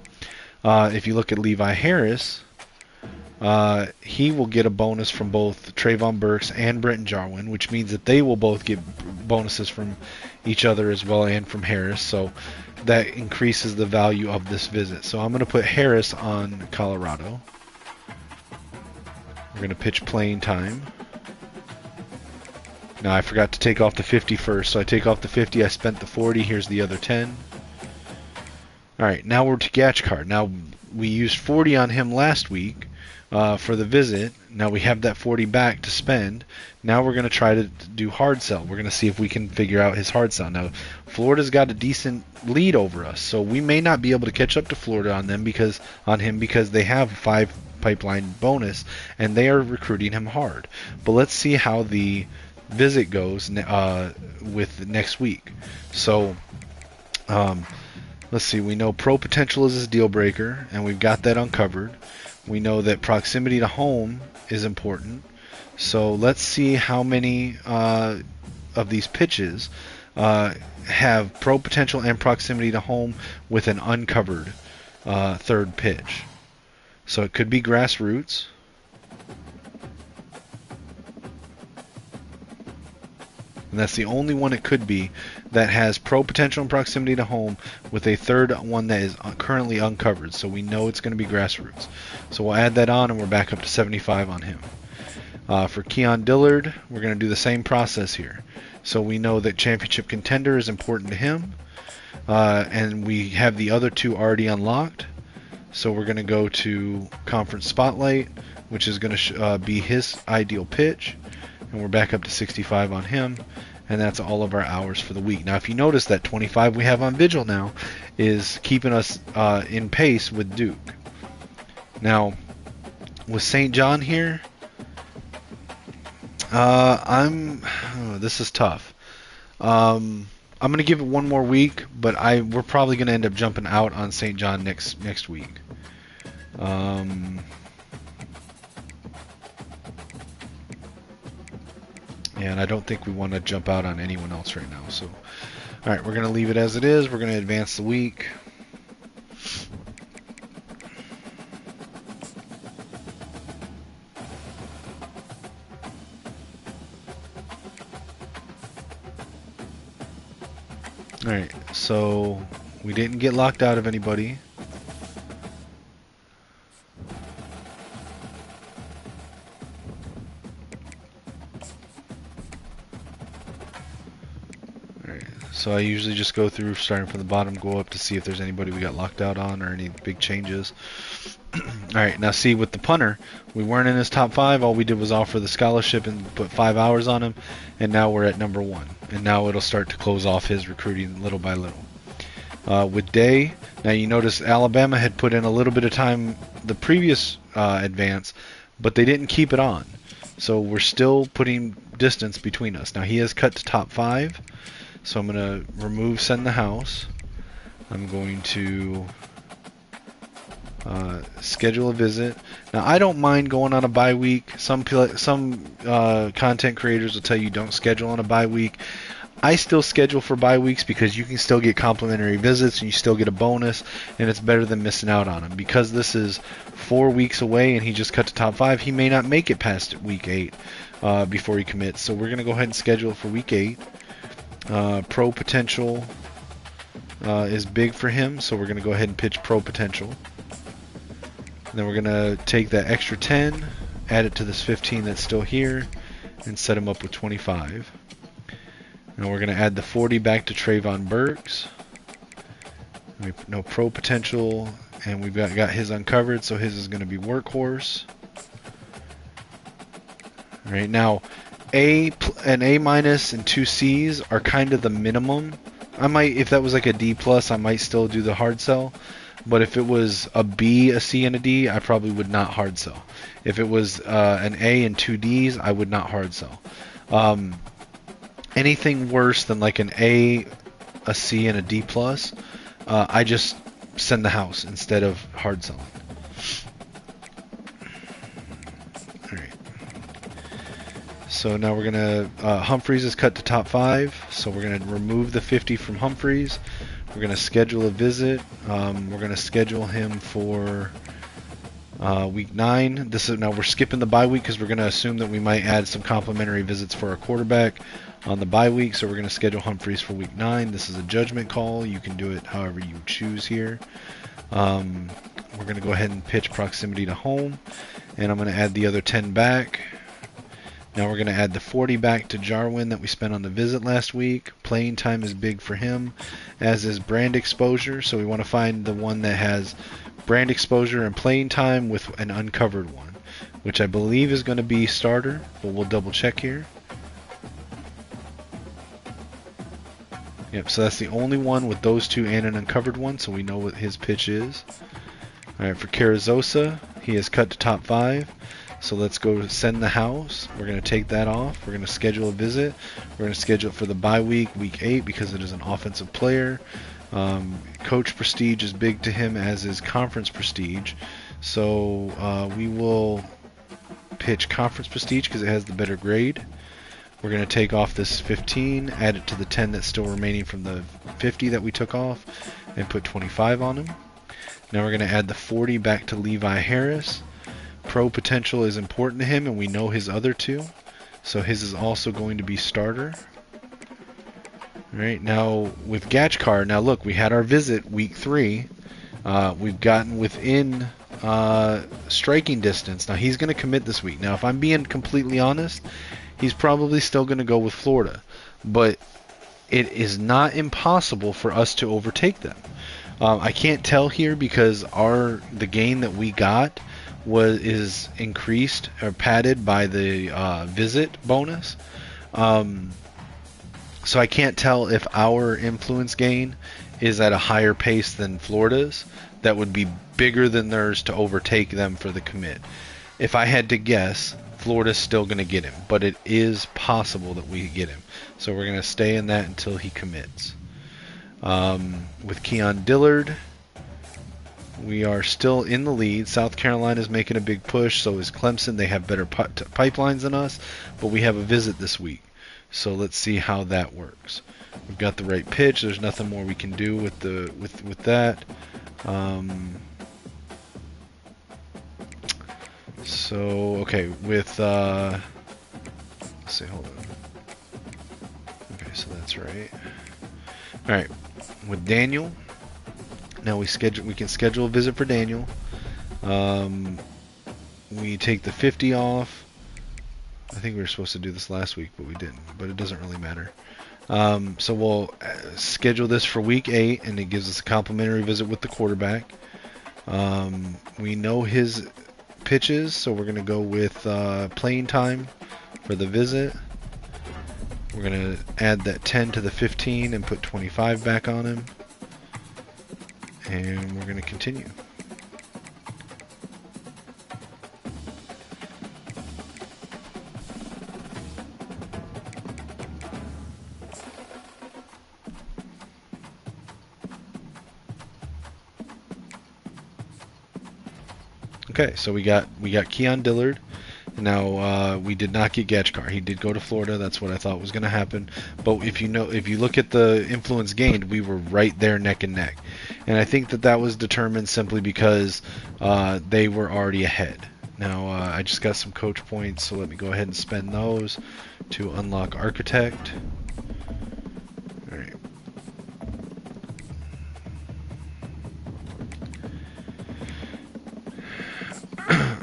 if you look at Levi Harris, he will get a bonus from both Trayvon Burks and Brenton Jarwin, which means that they will both get bonuses from each other as well and from Harris. So that increases the value of this visit. So I'm going to put Harris on Colorado. We're going to pitch playing time. Now I forgot to take off the 50 first, so I take off the 50, I spent the 40, here's the other 10. Alright, now we're to Gachkar. Now we used 40 on him last week for the visit. Now we have that 40 back to spend. Now we're going to try to do hard sell. We're going to see if we can figure out his hard sell. Now Florida's got a decent lead over us, so we may not be able to catch up to Florida on him because they have 5 pipeline bonus and they are recruiting him hard. But let's see how the visit goes with next week. So let's see, we know pro potential is his deal breaker, and we've got that uncovered. We know that proximity to home is important, so let's see how many of these pitches have pro potential and proximity to home with an uncovered third pitch. So it could be grassroots. And that's the only one it could be that has pro potential and proximity to home with a third one that is currently uncovered. So we know it's going to be grassroots. So we'll add that on, and we're back up to 75 on him. For Keon Dillard, we're going to do the same process here. So we know that championship contender is important to him. And we have the other 2 already unlocked. So we're going to go to Conference Spotlight, which is going to be his ideal pitch. And we're back up to 65 on him. and that's all of our hours for the week. Now, if you notice, that 25 we have on Vigil now is keeping us in pace with Duke. Now, with St. John here, this is tough. I'm gonna give it one more week, but we're probably gonna end up jumping out on St. John next week. And I don't think we want to jump out on anyone else right now. So, all right, we're gonna leave it as it is. We're gonna advance the week. Alright, so we didn't get locked out of anybody. Alright, so I usually just go through starting from the bottom, go up to see if there's anybody we got locked out on or any big changes. Alright, now see, with the punter, we weren't in his top 5. All we did was offer the scholarship and put 5 hours on him, and now we're at number 1. And now it'll start to close off his recruiting little by little. With Day, now you notice Alabama had put in a little bit of time the previous advance, but they didn't keep it on. So we're still putting distance between us. Now he has cut to top 5, so I'm going to remove Send the House. I'm going to schedule a visit. Now I don't mind going on a bye week. Some content creators will tell you don't schedule on a bye week. I still schedule for bye weeks because you can still get complimentary visits and you still get a bonus, and it's better than missing out on them. Because this is 4 weeks away and he just cut to top 5, he may not make it past week 8 before he commits. So we're going to go ahead and schedule it for week 8. Pro potential is big for him, so we're going to go ahead and pitch pro potential. And then we're going to take that extra 10, add it to this 15 that's still here, and set him up with 25. And we're going to add the 40 back to Trayvon Burks. No pro potential, and we've got his uncovered, so his is going to be workhorse. All right, now an A minus and 2 C's are kind of the minimum. I might, if that was like a D plus, I might still do the hard sell. But if it was a B, a C, and a D, I probably would not hard sell. If it was an A and 2 Ds, I would not hard sell. Anything worse than like an A, a C, and a D plus, I just send the house instead of hard selling. All right. So now we're gonna Humphreys is cut to top 5, so we're gonna remove the 50 from Humphreys. We're going to schedule a visit. We're going to schedule him for week 9. Now we're skipping the bye week because we're going to assume that we might add some complimentary visits for our quarterback on the bye week. So we're going to schedule Humphreys for week 9. This is a judgment call. You can do it however you choose here. We're going to go ahead and pitch proximity to home, and I'm going to add the other 10 back. Now we're going to add the 40 back to Jarwin that we spent on the visit last week. Playing time is big for him, as is brand exposure. So we want to find the one that has brand exposure and playing time with an uncovered one, which I believe is going to be starter, but we'll double check here. Yep, so that's the only one with those two and an uncovered one, so we know what his pitch is. Alright, for Carrizosa, he is cut to top 5. So let's go to Send the House. We're going to take that off. We're going to schedule a visit. We're going to schedule it for the bye week, week 8, because it is an offensive player. Coach prestige is big to him, as is conference prestige. So we will pitch conference prestige because it has the better grade. We're going to take off this 15, add it to the 10 that's still remaining from the 50 that we took off, and put 25 on him. Now we're going to add the 40 back to Levi Harris. Pro potential is important to him, and we know his other two, so his is also going to be starter. Alright, now with Gachkar, now look, we had our visit week 3. We've gotten within striking distance. Now he's going to commit this week. Now if I'm being completely honest, he's probably still going to go with Florida, but it is not impossible for us to overtake them. I can't tell here because the gain that we got is increased or padded by the visit bonus. So I can't tell if our influence gain is at a higher pace than Florida's. That would be bigger than theirs to overtake them for the commit. If I had to guess, Florida's still going to get him, but it is possible that we get him. So we're going to stay in that until he commits. With Keon Dillard, we are still in the lead. South Carolina is making a big push, so is Clemson. They have better pipelines than us, but we have a visit this week. So let's see how that works. We've got the right pitch. There's nothing more we can do with that. So okay, with let's see, hold on. Okay, so that's right. All right, with Daniel. Now we can schedule a visit for Daniel. We take the 50 off. I think we were supposed to do this last week, but we didn't. But it doesn't really matter. So we'll schedule this for week 8, and it gives us a complimentary visit with the quarterback. We know his pitches, so we're going to go with playing time for the visit. We're going to add that 10 to the 15 and put 25 back on him. And we're going to continue. Okay, so we got Keon Dillard. Now we did not get Gachkar. He did go to Florida. That's what I thought was going to happen. But if you look at the influence gained, we were right there neck and neck. And I think that was determined simply because they were already ahead. Now I just got some coach points, so let me go ahead and spend those to unlock Architect. All right.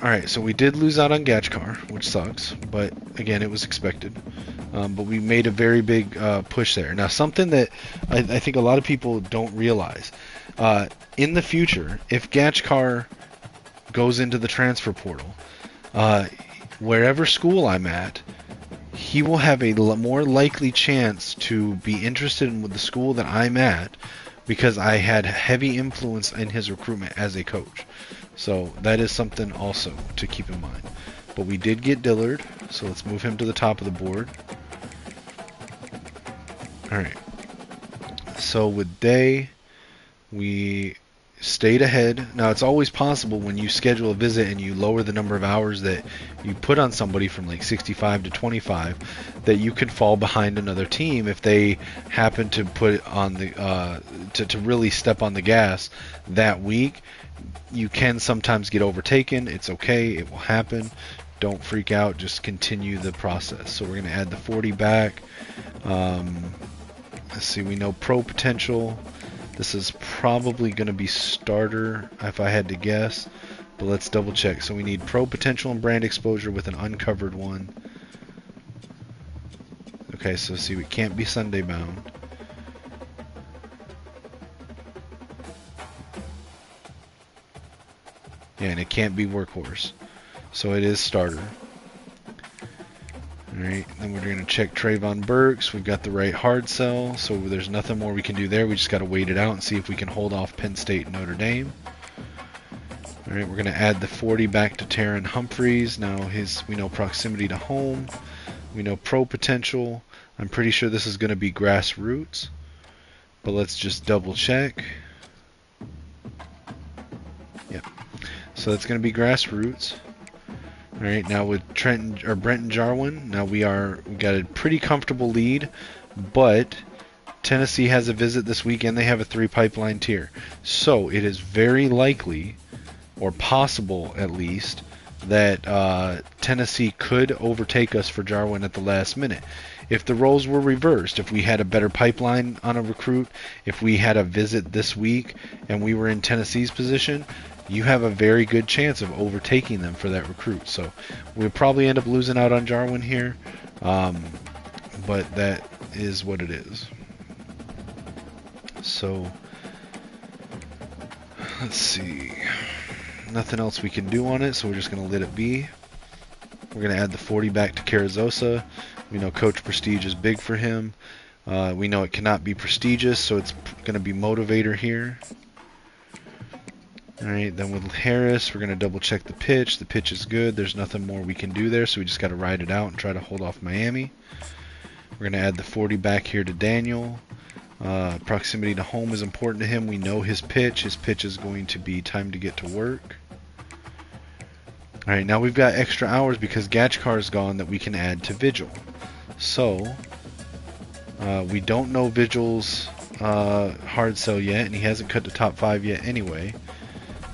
Alright, so we did lose out on Gachkar, which sucks, but again, it was expected. But we made a very big push there. Now, something that I think a lot of people don't realize, in the future, if Gachkar goes into the transfer portal, wherever school I'm at, he will have a more likely chance to be interested in the school that I'm at because I had heavy influence in his recruitment as a coach. So that is something also to keep in mind. But we did get Dillard, so let's move him to the top of the board. Alright. So with Day, we stayed ahead. Now it's always possible when you schedule a visit and you lower the number of hours that you put on somebody from like 65 to 25, that you could fall behind another team if they happen to put on the to really step on the gas that week. You can sometimes get overtaken. It's okay. It will happen. Don't freak out. Just continue the process. So we're going to add the 40 back. Let's see. We know pro potential. This is probably going to be starter if I had to guess. But let's double check. So we need pro potential and brand exposure with an uncovered one. Okay, so see, we can't be Sunday bound. Yeah, and it can't be workhorse. So it is starter. Alright, then we're going to check Trayvon Burks. We've got the right hard sell, so there's nothing more we can do there. We just got to wait it out and see if we can hold off Penn State and Notre Dame. Alright, we're going to add the 40 back to Taryn Humphreys. Now we know proximity to home. We know pro potential. I'm pretty sure this is going to be grassroots. But let's just double check. Yep. So that's going to be grassroots. All right, now with Brenton Jarwin, now we got a pretty comfortable lead, but Tennessee has a visit this weekend. They have a 3 pipeline tier, so it is very likely, or possible at least, that Tennessee could overtake us for Jarwin at the last minute. If the roles were reversed, if we had a better pipeline on a recruit, if we had a visit this week and we were in Tennessee's position, you have a very good chance of overtaking them for that recruit. So we'll probably end up losing out on Jarwin here, but that is what it is. So let's see. Nothing else we can do on it, so we're just going to let it be. We're going to add the 40 back to Carrizosa. We know Coach Prestige is big for him. We know it cannot be prestigious, so it's going to be motivator here. Alright, then with Harris, we're going to double check the pitch. The pitch is good. There's nothing more we can do there, so we just got to ride it out and try to hold off Miami. We're going to add the 40 back here to Daniel. Proximity to home is important to him. We know his pitch. His pitch is going to be time to get to work. Alright, now we've got extra hours because Gachkar is gone that we can add to Vigil. So, we don't know Vigil's hard sell yet, and he hasn't cut to top 5 yet anyway.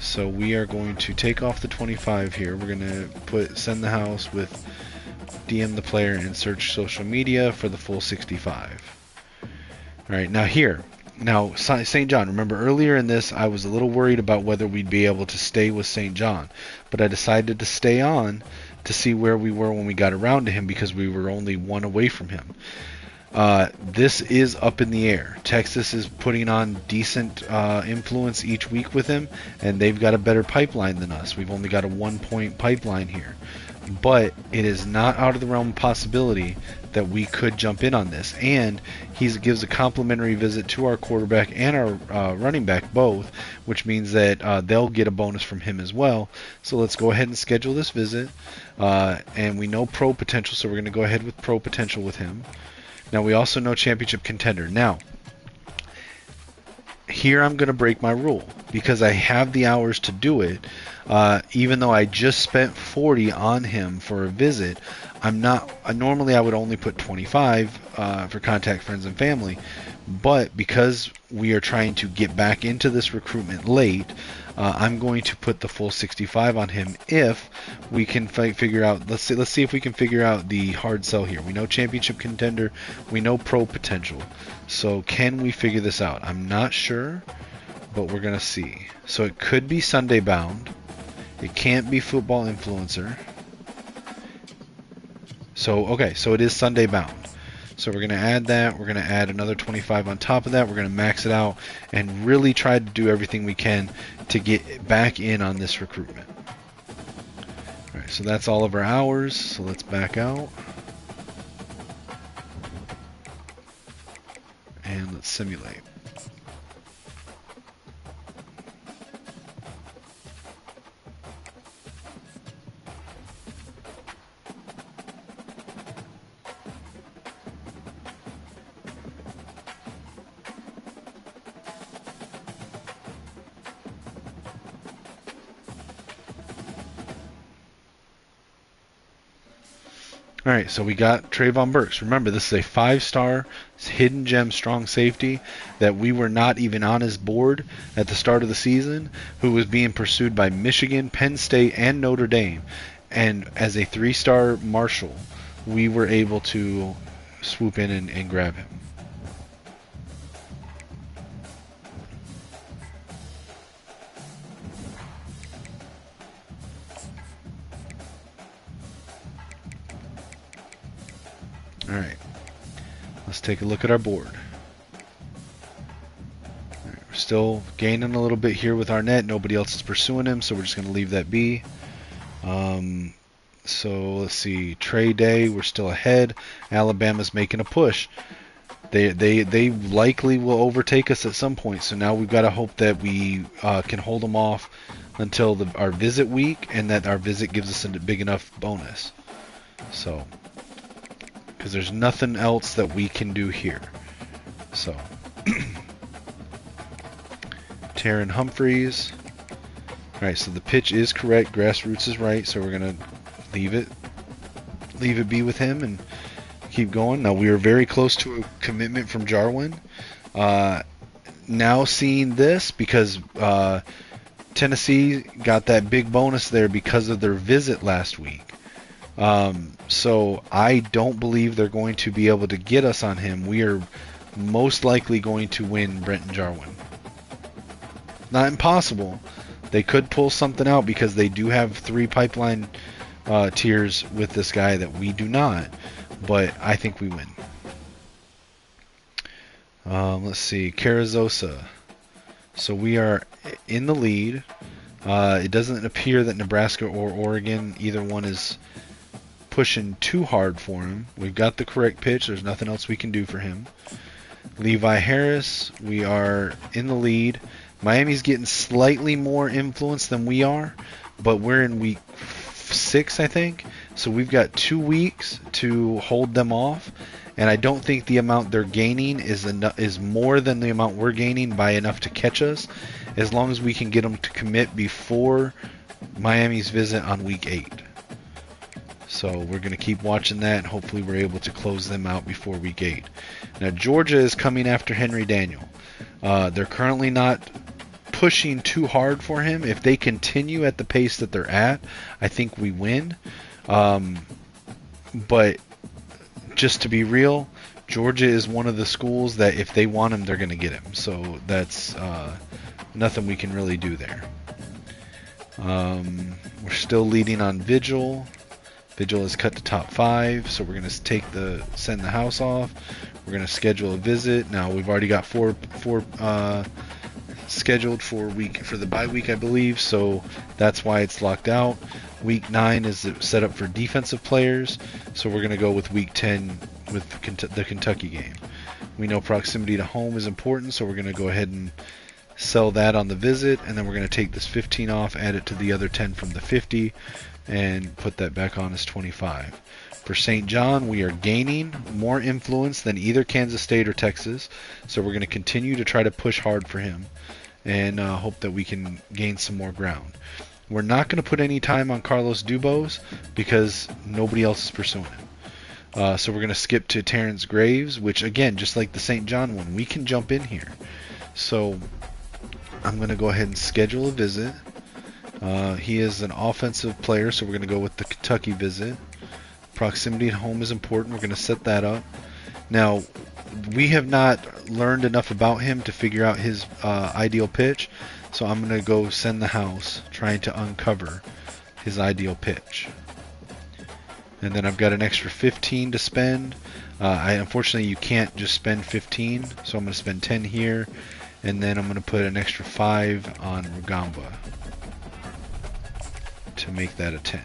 So we are going to take off the 25 here. We're going to send the house with DM the player and search social media for the full 65. Alright, now here. Now, St. John, remember earlier in this I was a little worried about whether we'd be able to stay with St. John. But I decided to stay on to see where we were when we got around to him because we were only 1 away from him. This is up in the air. Texas is putting on decent influence each week with him, and they've got a better pipeline than us. We've only got a 1-point pipeline here. But it is not out of the realm of possibility that we could jump in on this. And he gives a complimentary visit to our quarterback and our running back both, which means that they'll get a bonus from him as well. So let's go ahead and schedule this visit. And we know pro potential, so we're going to go ahead with pro potential with him. Now we also know championship contender. Now, here I'm going to break my rule because I have the hours to do it. Even though I just spent 40 on him for a visit, I'm not. Normally I would only put 25 for contact friends and family, but because we are trying to get back into this recruitment late, I'm going to put the full 65 on him if we can figure out. Let's see if we can figure out the hard sell here. We know championship contender, we know pro potential. So can we figure this out? I'm not sure, but we're gonna see. So it could be Sunday bound. It can't be football influencer. So okay, so it is Sunday bound. So we're going to add that. We're going to add another 25 on top of that. We're going to max it out and really try to do everything we can to get back in on this recruitment. All right, so that's all of our hours. So let's back out. And let's simulate. Alright, so we got Trayvon Burks. Remember, this is a 5-star hidden gem strong safety that we were not even on his board at the start of the season, who was being pursued by Michigan, Penn State, and Notre Dame. And as a 3-star Marshall, we were able to swoop in and grab him. Alright, let's take a look at our board. Right, we're still gaining a little bit here with Arnett. Nobody else is pursuing him, so we're just going to leave that be. So let's see, Trey Day, we're still ahead. Alabama's making a push. They likely will overtake us at some point, so now we've got to hope that we can hold them off until our visit week, and that our visit gives us a big enough bonus. So, because there's nothing else that we can do here. So, Taryn Humphreys. Alright, so the pitch is correct. Grassroots is right, so we're going to leave it be with him and keep going. Now, we are very close to a commitment from Jarwin. Now seeing this, because Tennessee got that big bonus there because of their visit last week. So I don't believe they're going to be able to get us on him. We are most likely going to win Brenton Jarwin. Not impossible. They could pull something out because they do have 3 pipeline tiers with this guy that we do not. But I think we win. Let's see. Carrizosa. So we are in the lead. It doesn't appear that Nebraska or Oregon, either one is pushing too hard for him. We've got the correct pitch. There's nothing else we can do for him. Levi Harris, we are in the lead. Miami's getting slightly more influence than we are, but we're in week 6, I think. So we've got 2 weeks to hold them off, and I don't think the amount they're gaining is more than the amount we're gaining by enough to catch us, as long as we can get them to commit before Miami's visit on week 8. So we're going to keep watching that, and hopefully we're able to close them out before week 8. Now Georgia is coming after Henry Daniel. They're currently not pushing too hard for him. If they continue at the pace that they're at, I think we win. But just to be real, Georgia is one of the schools that if they want him, they're going to get him. So that's nothing we can really do there. We're still leading on Vigil. Vigil is cut to top 5, so we're going to send the house off. We're going to schedule a visit. Now we've already got four scheduled for the bye week, I believe, so that's why it's locked out. Week 9 is set up for defensive players, so we're going to go with week 10 with the Kentucky game. We know proximity to home is important, so we're going to go ahead and sell that on the visit, and then we're going to take this 15 off, add it to the other 10 from the 50, and put that back on as 25. For St. John, we are gaining more influence than either Kansas State or Texas, so we're going to continue to try to push hard for him and hope that we can gain some more ground. We're not going to put any time on Carlos Dubose because nobody else is pursuing him. So we're going to skip to Terrence Graves, which again, just like the St. John one, we can jump in here. So I'm going to go ahead and schedule a visit. He is an offensive player, so we're going to go with the Kentucky visit. Proximity to home is important. We're going to set that up. Now, we have not learned enough about him to figure out his ideal pitch, so I'm going to go send the house, trying to uncover his ideal pitch. And then I've got an extra 15 to spend. Unfortunately, you can't just spend 15, so I'm going to spend 10 here, and then I'm going to put an extra 5 on Rugamba to make that a 10.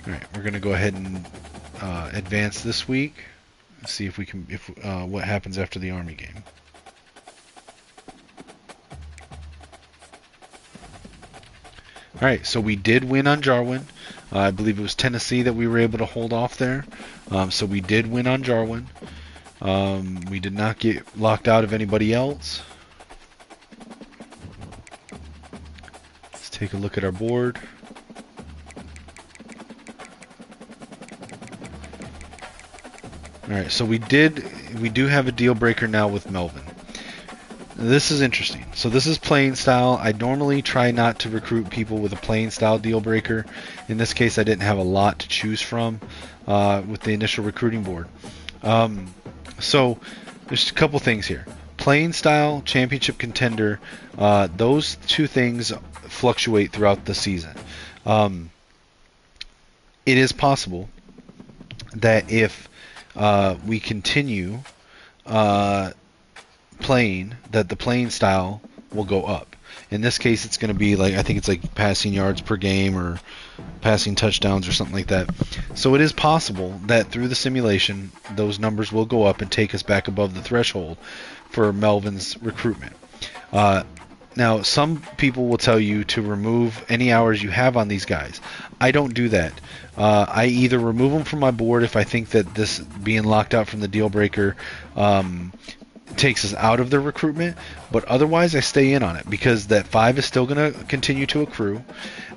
Alright, we're going to go ahead and advance this week. See if we can, what happens after the Army game. Alright, so we did win on Jarwin. I believe it was Tennessee that we were able to hold off there. So we did win on Jarwin. We did not get locked out of anybody else. Let's take a look at our board. Alright, so we do have a deal breaker now with Melvin. This is interesting. So this is playing style. I normally try not to recruit people with a playing style deal breaker. In this case, I didn't have a lot to choose from with the initial recruiting board. So there's a couple things here. Playing style, championship contender, those two things fluctuate throughout the season. It is possible that if we continue playing, that the playing style will go up. In this case, it's going to be like, I think it's like passing yards per game or passing touchdowns or something like that. So it is possible that through the simulation, those numbers will go up and take us back above the threshold for Melvin's recruitment. Now, some people will tell you to remove any hours you have on these guys. I don't do that. I either remove them from my board if I think that this being locked out from the deal breaker takes us out of the recruitment, but otherwise I stay in on it because that 5 is still going to continue to accrue,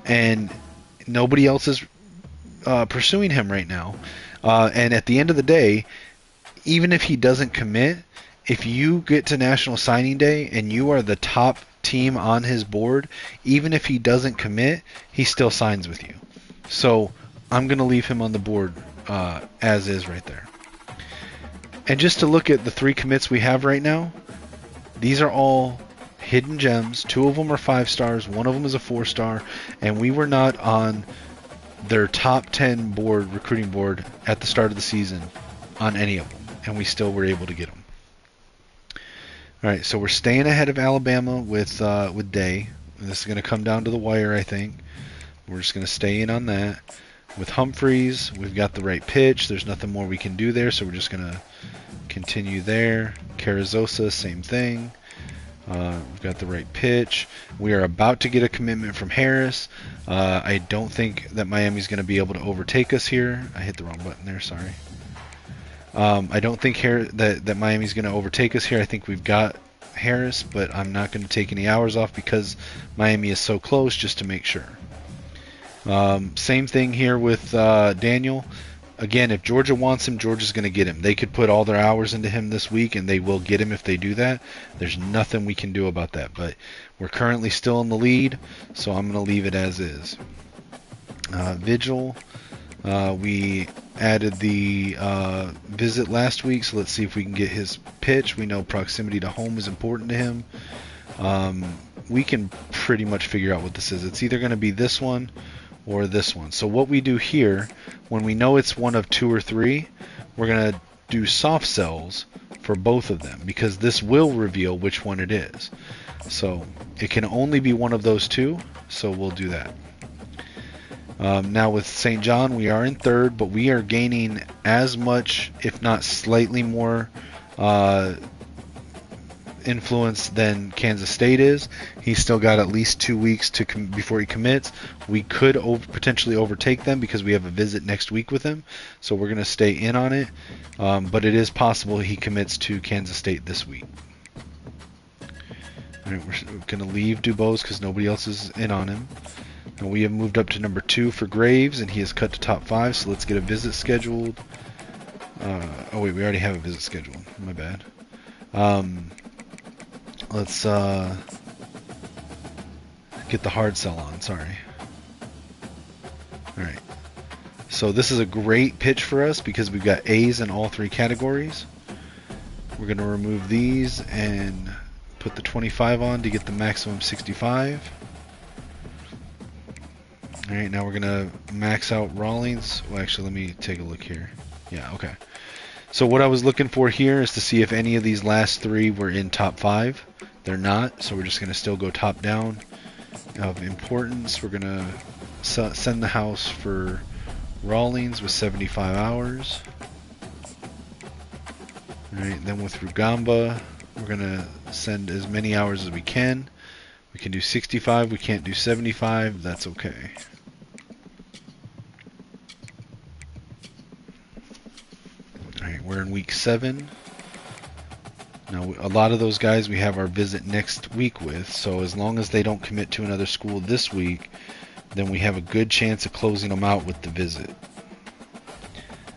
and nobody else is pursuing him right now. And at the end of the day, even if he doesn't commit, if you get to National Signing Day and you are the top team on his board, even if he doesn't commit, he still signs with you. So I'm going to leave him on the board as is right there. And just to look at the 3 commits we have right now, these are all hidden gems. 2 of them are 5 stars, 1 of them is a 4-star, and we were not on their top 10 board, recruiting board, at the start of the season on any of them, and we still were able to get them. All right, so we're staying ahead of Alabama with Day. And this is going to come down to the wire, I think. We're just going to stay in on that. With Humphreys, we've got the right pitch. There's nothing more we can do there, so we're just going to continue there. Carrizosa, same thing. We've got the right pitch. We are about to get a commitment from Harris. I don't think that Miami's going to be able to overtake us here. I hit the wrong button there, sorry. I don't think that Miami's going to overtake us here. I think we've got Harris, but I'm not going to take any hours off because Miami is so close, just to make sure. Same thing here with Daniel. Again, if Georgia wants him, Georgia's going to get him. They could put all their hours into him this week, and they will get him if they do that. There's nothing we can do about that. But we're currently still in the lead, so I'm going to leave it as is. Vigil, we added the visit last week, so let's see if we can get his pitch. We know proximity to home is important to him. We can pretty much figure out what this is. It's either going to be this one or this one. So what we do here, when we know it's one of 2 or 3, we're going to do soft cells for both of them, because this will reveal which one it is. So it can only be one of those 2, so we'll do that. Now with St. John, we are in 3rd, but we are gaining as much, if not slightly more, influence than Kansas State is. He's still got at least 2 weeks before he commits. We could potentially overtake them because we have a visit next week with him, so we're going to stay in on it. But it is possible he commits to Kansas State this week. All right, we're going to leave Dubose because nobody else is in on him. And we have moved up to number 2 for Graves, and he is cut to top 5. So let's get a visit scheduled. Oh wait, we already have a visit scheduled. My bad. Let's get the hard sell on, sorry. Alright. So this is a great pitch for us because we've got A's in all 3 categories. We're going to remove these and put the 25 on to get the maximum 65. Alright, now we're going to max out Rawlings. Well, actually, let me take a look here. Yeah, okay. So what I was looking for here is to see if any of these last 3 were in top 5. They're not, so we're just going to still go top down. Of importance, we're going to send the house for Rawlings with 75 hours. Alright, then with Rugamba, we're going to send as many hours as we can. We can do 65, we can't do 75, that's okay. Alright, we're in week 7. Now, a lot of those guys we have our visit next week with, so as long as they don't commit to another school this week, then we have a good chance of closing them out with the visit.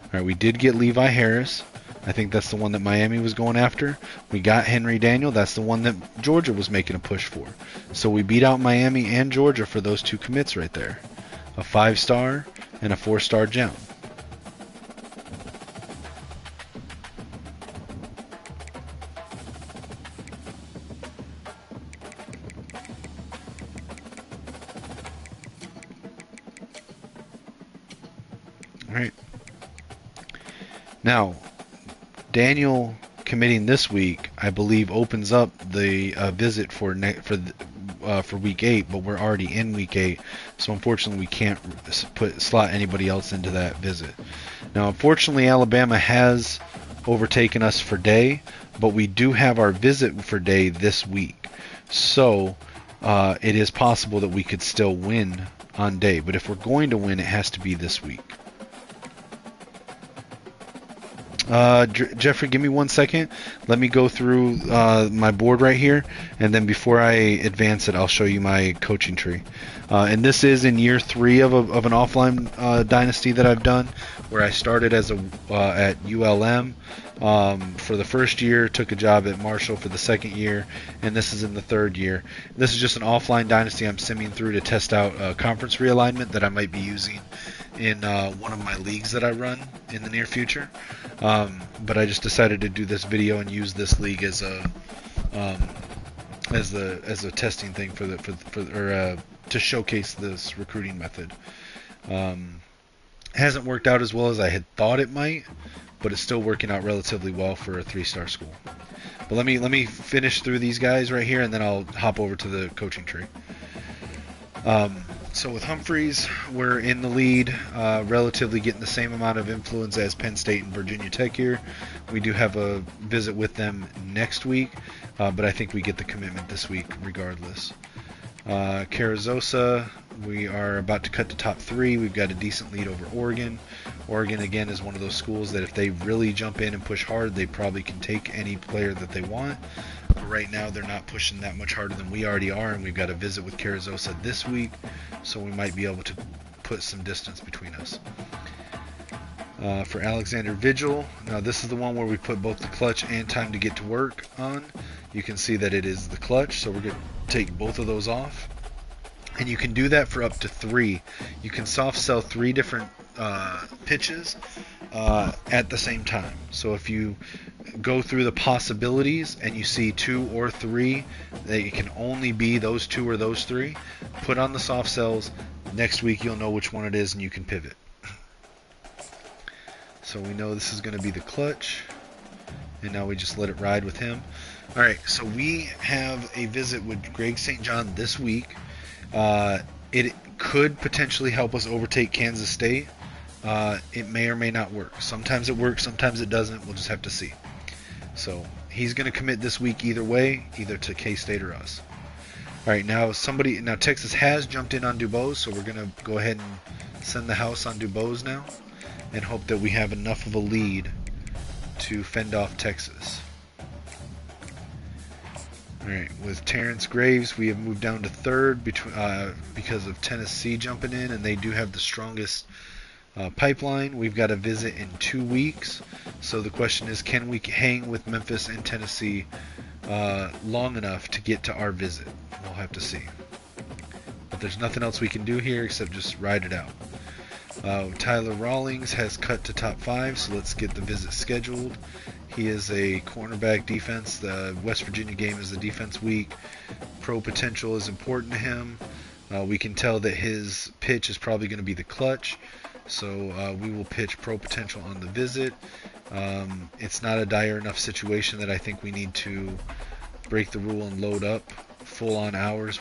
Alright, we did get Levi Harris. I think that's the one that Miami was going after. We got Henry Daniel. That's the one that Georgia was making a push for. So we beat out Miami and Georgia for those 2 commits right there. A 5-star and a 4-star gem. Alright. Now, Daniel committing this week, I believe, opens up the visit for week 8, but we're already in week 8, so unfortunately we can't slot anybody else into that visit. Now, unfortunately, Alabama has overtaken us for day, but we do have our visit for day this week, so it is possible that we could still win on day, but if we're going to win, it has to be this week. Jeffrey, give me 1 second. Let me go through my board right here, and then before I advance it, I'll show you my coaching tree. And this is in year 3 of an offline dynasty that I've done, where I started as at ULM for the first year, took a job at Marshall for the second year, and this is in the 3rd year. This is just an offline dynasty I'm simming through to test out conference realignment that I might be using in one of my leagues that I run in the near future. But I just decided to do this video and use this league as a testing thing to showcase this recruiting method. Hasn't worked out as well as I had thought it might, but it's still working out relatively well for a 3-star school. But let me finish through these guys right here, and then I'll hop over to the coaching tree. So with Humphreys, we're in the lead, relatively getting the same amount of influence as Penn State and Virginia Tech here. We do have a visit with them next week, but I think we get the commitment this week regardless. Carrizosa, we are about to cut to top 3. We've got a decent lead over Oregon. Oregon, again, is one of those schools that if they really jump in and push hard, they probably can take any player that they want. But right now, they're not pushing that much harder than we already are, and we've got a visit with Carrizosa this week, so we might be able to put some distance between us. For Alexander Vigil, now this is the one where we put both the clutch and time to get to work on. You can see that it is the clutch, so we're going to take both of those off. And you can do that for up to 3. You can soft sell 3 different pitches at the same time. So if you go through the possibilities and you see 2 or 3, that it can only be those 2 or those 3, put on the soft sells. Next week you'll know which one it is and you can pivot. So we know this is going to be the clutch, and now we just let it ride with him. All right, so we have a visit with Greg St. John this week. It could potentially help us overtake Kansas State. It may or may not work. Sometimes it works, sometimes it doesn't. We'll just have to see. So he's going to commit this week either way, either to K-State or us. All right, now Texas has jumped in on Dubose, so we're going to go ahead and send the house on Dubose now and hope that we have enough of a lead to fend off Texas. Alright, with Terrence Graves, we have moved down to 3rd because of Tennessee jumping in, and they do have the strongest pipeline. We've got a visit in 2 weeks, so the question is, can we hang with Memphis and Tennessee long enough to get to our visit? We'll have to see. But there's nothing else we can do here except just ride it out. Tyler Rawlings has cut to top 5, so let's get the visit scheduled. He is a cornerback defense. The West Virginia game is the defense week. Pro potential is important to him. We can tell that his pitch is probably going to be the clutch, so we will pitch pro potential on the visit. It's not a dire enough situation that I think we need to break the rule and load up full-on hours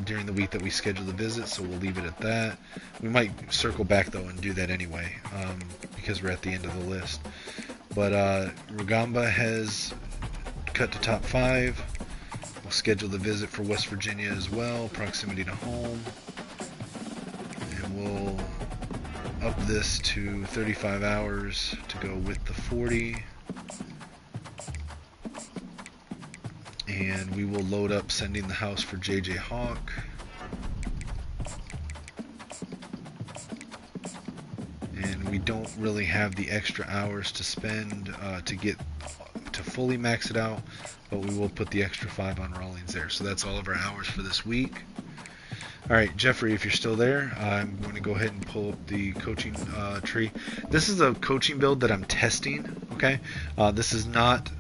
during the week that we schedule the visit, so we'll leave it at that. We might circle back though and do that anyway, because we're at the end of the list. But Rugamba has cut to top 5. We'll schedule the visit for West Virginia as well, proximity to home, and we'll up this to 35 hours to go with the 40. And we will load up sending the house for JJ Hawk. And we don't really have the extra hours to spend to get to fully max it out, but we will put the extra 5 on Rawlings there. So that's all of our hours for this week. Alright, Jeffrey, if you're still there, I'm going to go ahead and pull up the coaching tree. This is a coaching build that I'm testing, okay? This is not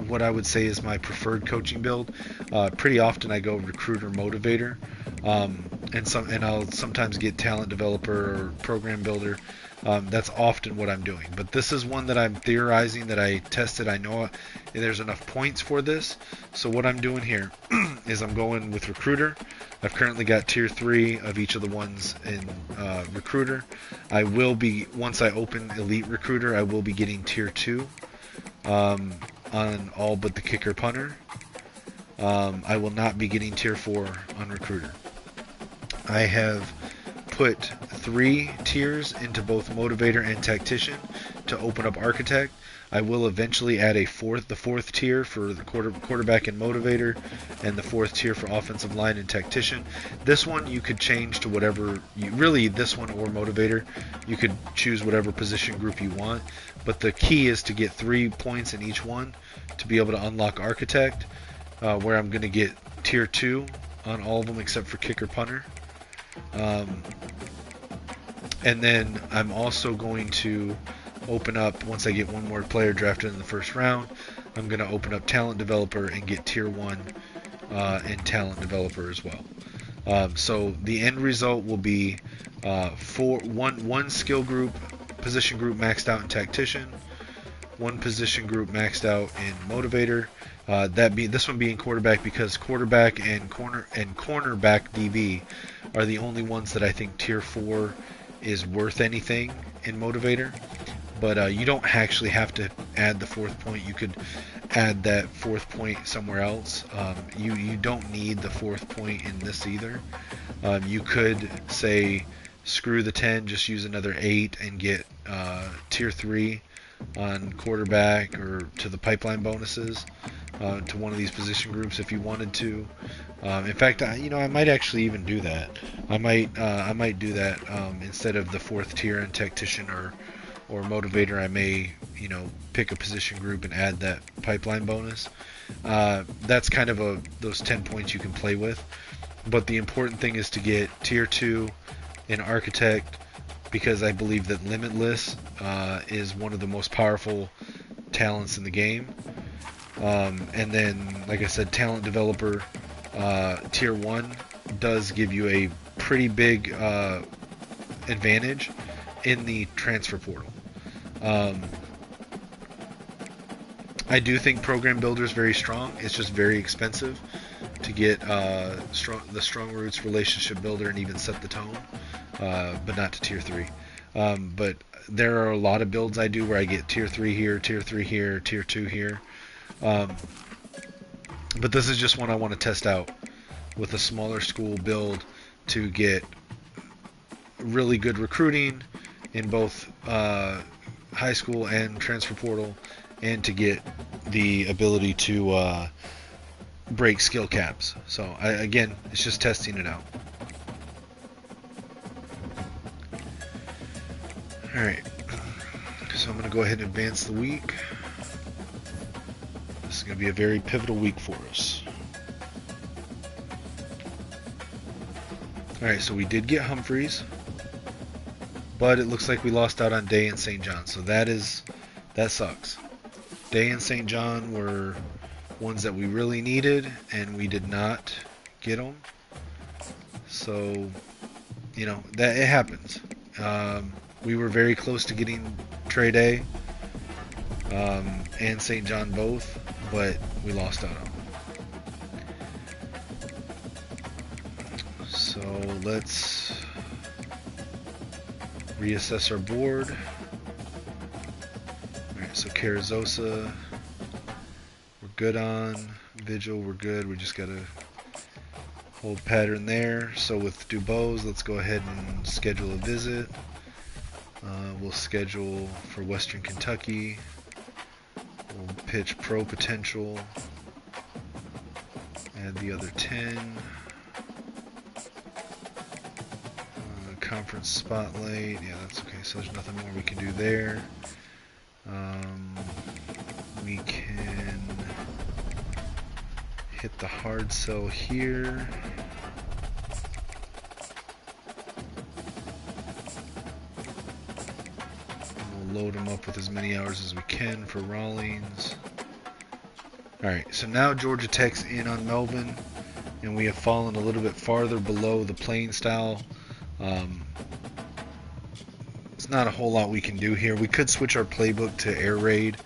what I would say is my preferred coaching build. Pretty often I go recruiter motivator, and I'll sometimes get talent developer or program builder. That's often what I'm doing, but this is one that I'm theorizing, that I tested. I know there's enough points for this, so what I'm doing here is I'm going with recruiter. I've currently got tier 3 of each of the ones in recruiter. I will be, once I open elite recruiter, I will be getting tier 2 on all but the kicker punter. I will not be getting tier 4 on recruiter. I have put 3 tiers into both motivator and tactician to open up architect. I will eventually add the 4th tier for the quarterback and motivator, and the 4th tier for offensive line and tactician. This one you could change to whatever this one or motivator, you could choose whatever position group you want. But the key is to get 3 points in each one to be able to unlock architect, where I'm going to get tier 2 on all of them except for kicker punter. And then I'm also going to open up, once I get one more player drafted in the first round, I'm going to open up talent developer and get tier 1 and talent developer as well. So the end result will be one skill group, position group maxed out in tactician, one position group maxed out in motivator. This one being quarterback, because quarterback and cornerback DB are the only ones that I think tier 4 is worth anything in motivator. But you don't actually have to add the 4th point. You could add that 4th point somewhere else. You don't need the 4th point in this either. You could say screw the 10, just use another 8 and get tier 3 on quarterback or to the pipeline bonuses to one of these position groups if you wanted to. In fact, I might actually even do that. I might do that instead of the 4th tier in tactician or motivator. I may pick a position group and add that pipeline bonus. That's kind of those 10 points you can play with. But the important thing is to get tier 2 in architect, because I believe that limitless is one of the most powerful talents in the game. And then, like I said, talent developer tier 1 does give you a pretty big advantage in the transfer portal. I do think program builder is very strong. It's just very expensive to get the strong roots relationship builder and even set the tone, but not to tier 3. But there are a lot of builds I do where I get tier 3 here, tier 3 here, tier 2 here. But this is just one I want to test out with a smaller school build to get really good recruiting in both high school and transfer portal, and to get the ability to break skill caps. So again, it's just testing it out. Alright, so I'm going to go ahead and advance the week. This is going to be a very pivotal week for us. Alright, so we did get Humphreys, but it looks like we lost out on Day and St. John, so that sucks. Day and St. John were ones that we really needed, and we did not get them. So, that it happens. We were very close to getting Trey Day and St. John both, but we lost out on them. So let's reassess our board. Alright, so Carazosa we're good on. Vigil we're good. We just gotta hold pattern there. So with Dubose, let's go ahead and schedule a visit. We'll schedule for Western Kentucky. We'll pitch pro potential. Add the other 10. Conference spotlight. Yeah, that's okay. So there's nothing more we can do there. We can hit the hard sell here. Load them up with as many hours as we can for Rawlings. Alright, so now Georgia Tech's in on Melvin, and we have fallen a little bit farther below the playing style. It's not a whole lot we can do here. We could switch our playbook to air raid,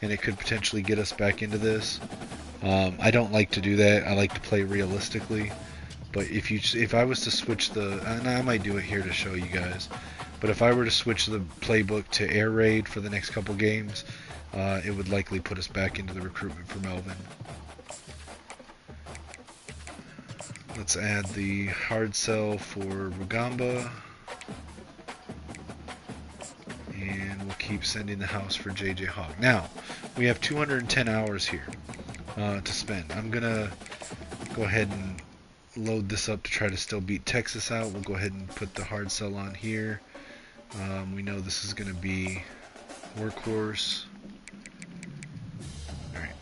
and it could potentially get us back into this. I don't like to do that. I like to play realistically. But if I was to switch and I might do it here to show you guys. But if I were to switch the playbook to air raid for the next couple games, it would likely put us back into the recruitment for Melvin. Let's add the hard sell for Rugamba. And we'll keep sending the house for JJ Hawk. Now, we have 210 hours here to spend. I'm going to go ahead and load this up to try to still beat Texas out. We'll go ahead and put the hard sell on here. We know this is going to be workhorse. Alright,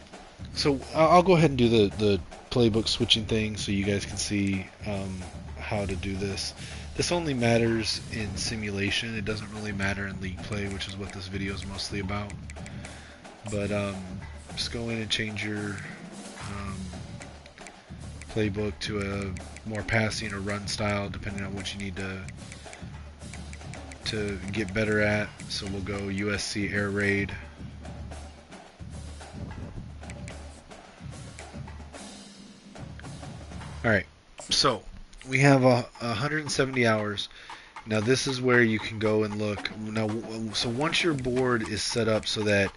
so I'll go ahead and do the playbook switching thing so you guys can see how to do this. This only matters in simulation. It doesn't really matter in league play, which is what this video is mostly about. But just go in and change your playbook to a more passing or run style, depending on what you need to get better at. So we'll go USC air raid. All right, so we have 170 hours. Now this is where you can go and look. Now, so once your board is set up so that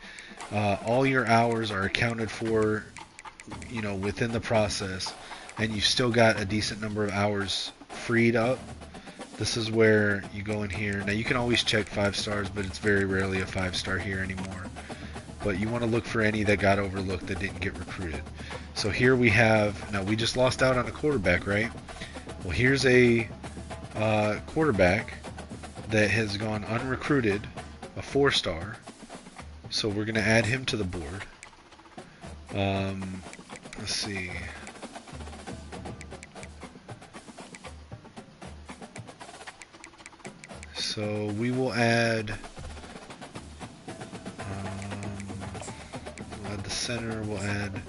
all your hours are accounted for, within the process, and you've still got a decent number of hours freed up, this is where you go in here. Now you can always check 5 stars, but it's very rarely a 5 star here anymore. But you want to look for any that got overlooked that didn't get recruited. So here we have, now we just lost out on a quarterback, right? Well, here's a quarterback that has gone unrecruited, a 4 star. So we're going to add him to the board. Let's see. So we will add, the center. We'll add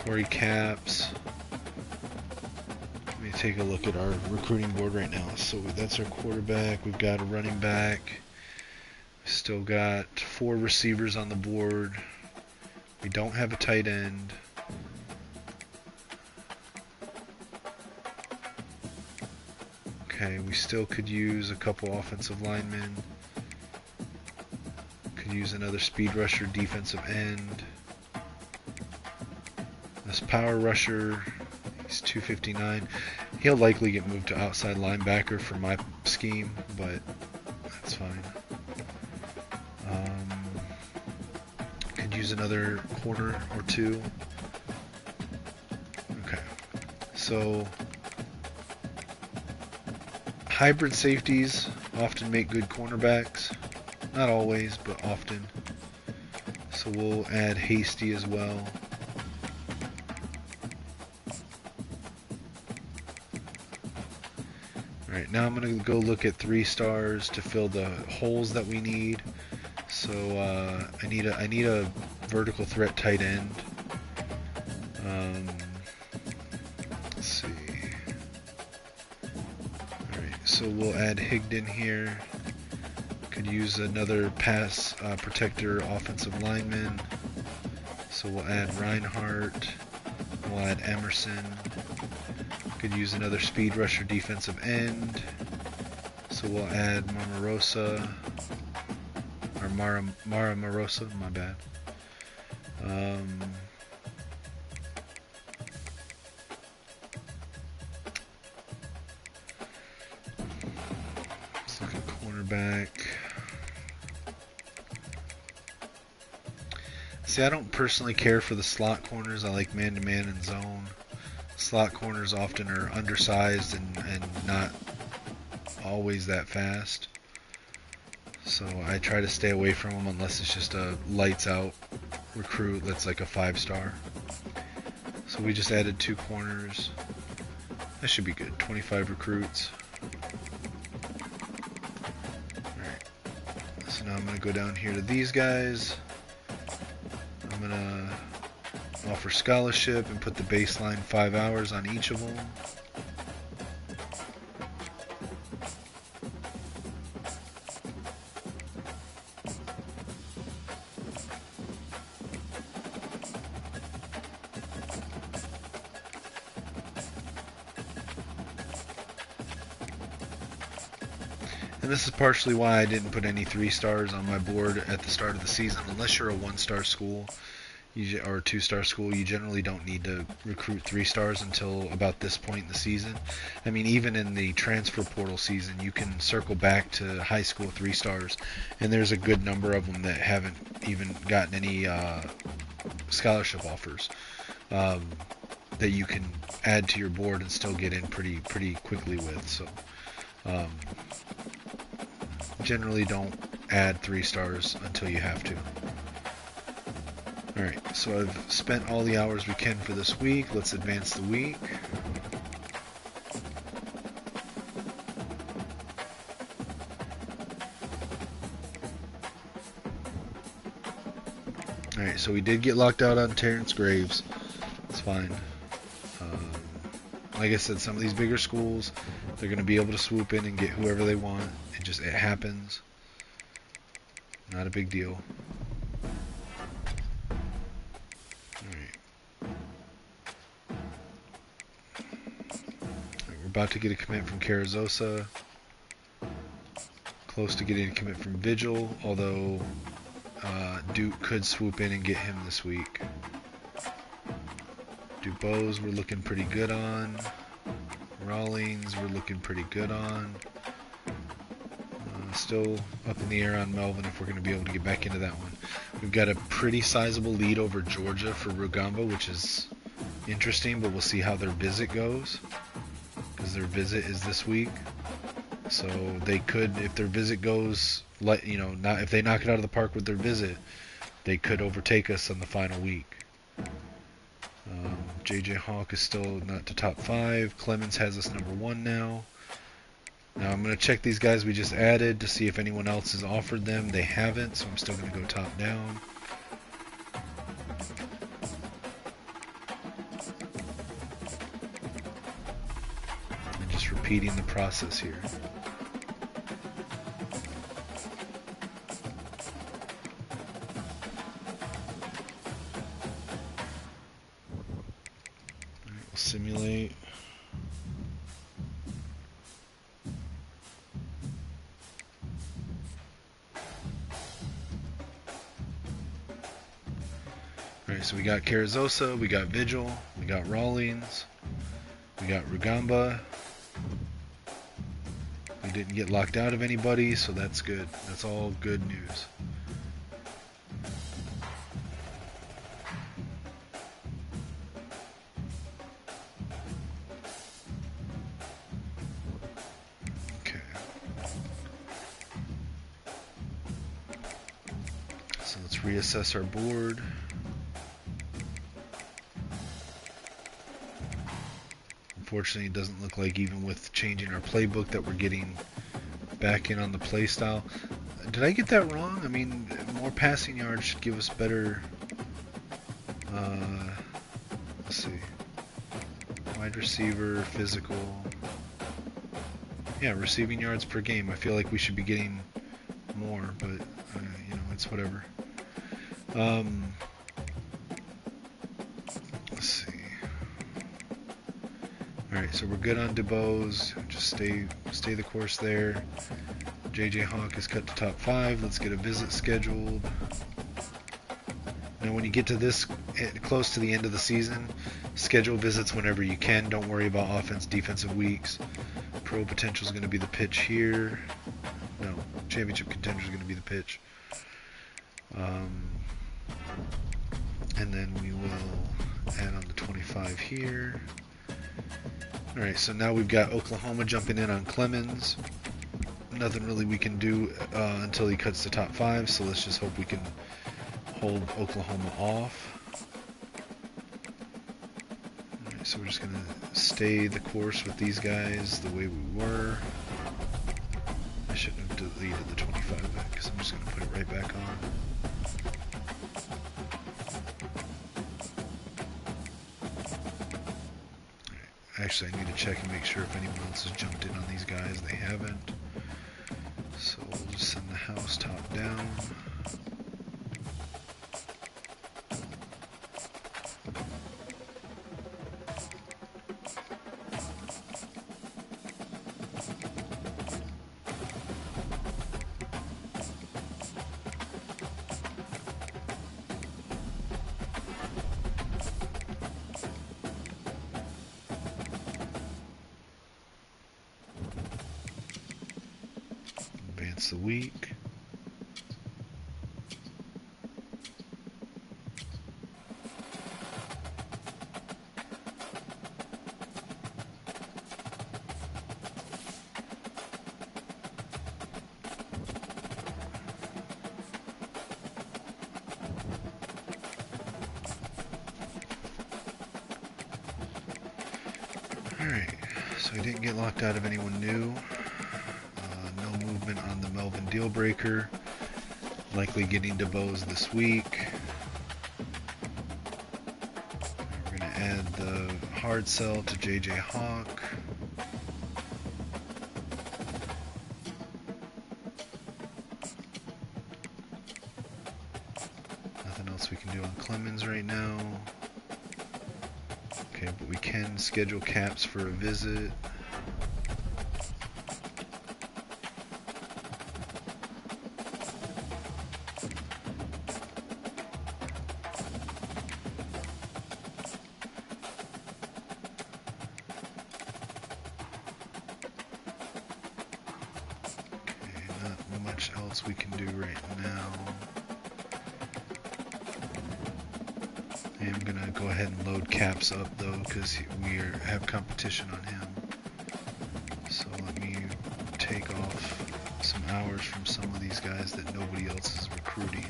Corey Caps. Let me take a look at our recruiting board right now. So that's our quarterback. We've got a running back. Still got 4 receivers on the board. We don't have a tight end. Okay, we still could use a couple offensive linemen. Could use another speed rusher, defensive end. This power rusher, he's 259. He'll likely get moved to outside linebacker for my scheme, but that's fine. Could use another corner or two. Okay, so hybrid safeties often make good cornerbacks. Not always, but often. So we'll add Hasty as well. Alright, now I'm going to go look at 3 stars to fill the holes that we need. So I need a vertical threat tight end. Let's see. Alright, so we'll add Higdon here. Could use another pass protector offensive lineman. So we'll add Reinhardt. We'll add Emerson. Could use another speed rusher defensive end. So we'll add Mamarosa. Or Mara Marosa, my bad. Let's look at cornerback. See, I don't personally care for the slot corners. I like man-to-man and zone. Slot corners often are undersized and not always that fast. So I try to stay away from them unless it's just a lights out recruit that's like a 5-star. So we just added 2 corners. That should be good. 25 recruits. Alright. So now I'm going to go down here to these guys. I'm going to offer scholarship and put the baseline 5 hours on each of them. And this is partially why I didn't put any 3 stars on my board at the start of the season. Unless you're a 1-star school or a 2-star school, you generally don't need to recruit 3 stars until about this point in the season. I mean, even in the transfer portal season, you can circle back to high school 3 stars, and there's a good number of them that haven't even gotten any scholarship offers that you can add to your board and still get in pretty quickly with. So generally don't add 3 stars until you have to. Alright, so I've spent all the hours we can for this week. Let's advance the week. Alright, so we did get locked out on Terrence Graves. It's fine. Like I said, some of these bigger schools, they're going to be able to swoop in and get whoever they want. It happens. Not a big deal. Alright. about to get a commit from Carrizosa. Close to getting a commit from Vigil, although Duke could swoop in and get him this week. Dubose we're looking pretty good on. Rawlings we're looking pretty good on. Still up in the air on Melvin if we're going to be able to get back into that one. We've got a pretty sizable lead over Georgia for Rugamba, which is interesting, but we'll see how their visit goes, because their visit is this week. So they could, if their visit goes, if they knock it out of the park with their visit, they could overtake us on the final week. JJ Hawk is still not to top 5. Clemens has us number 1 now. Now I'm going to check these guys we just added to see if anyone else has offered them. They haven't, so I'm still going to go top down. And just repeating the process here. We'll simulate. Alright, so we got Carrizosa, we got Vigil, we got Rawlings, we got Rugamba. We didn't get locked out of anybody, so that's good. That's all good news. Okay. So let's reassess our board. Unfortunately, it doesn't look like, even with changing our playbook, that we're getting back in on the play style. Did I get that wrong? I mean, more passing yards should give us better... let's see. Wide receiver, physical... Yeah, receiving yards per game. I feel like we should be getting more, but, it's whatever. Let's see. Alright, so we're good on Dubose. Just stay the course there. JJ Hawk is cut to top 5. Let's get a visit scheduled. Now when you get to this, close to the end of the season, schedule visits whenever you can. Don't worry about offense, defensive weeks. Pro potential is going to be the pitch here. No, championship contender is going to be the pitch. And then we will add on the 25 here. Alright, so now we've got Oklahoma jumping in on Clemens. Nothing really we can do until he cuts the top 5, so let's just hope we can hold Oklahoma off. Alright, so we're just going to stay the course with these guys the way we were. I shouldn't have deleted the 25 back, because I'm just going to put it right back on. Actually, I need to check and make sure if anyone else has jumped in on these guys. They haven't. So we'll just send the house top down. The week. Alright, so I didn't get locked out of anyone new. No movement on the Melvin deal breaker. Likely getting Dubose this week. We're going to add the hard sell to JJ Hawk. Nothing else we can do on Clemens right now. Okay, but we can schedule caps for a visit. else we can do right now? I am gonna go ahead and load Caps up though, because have competition on him. So let me take off some hours from some of these guys that nobody else is recruiting.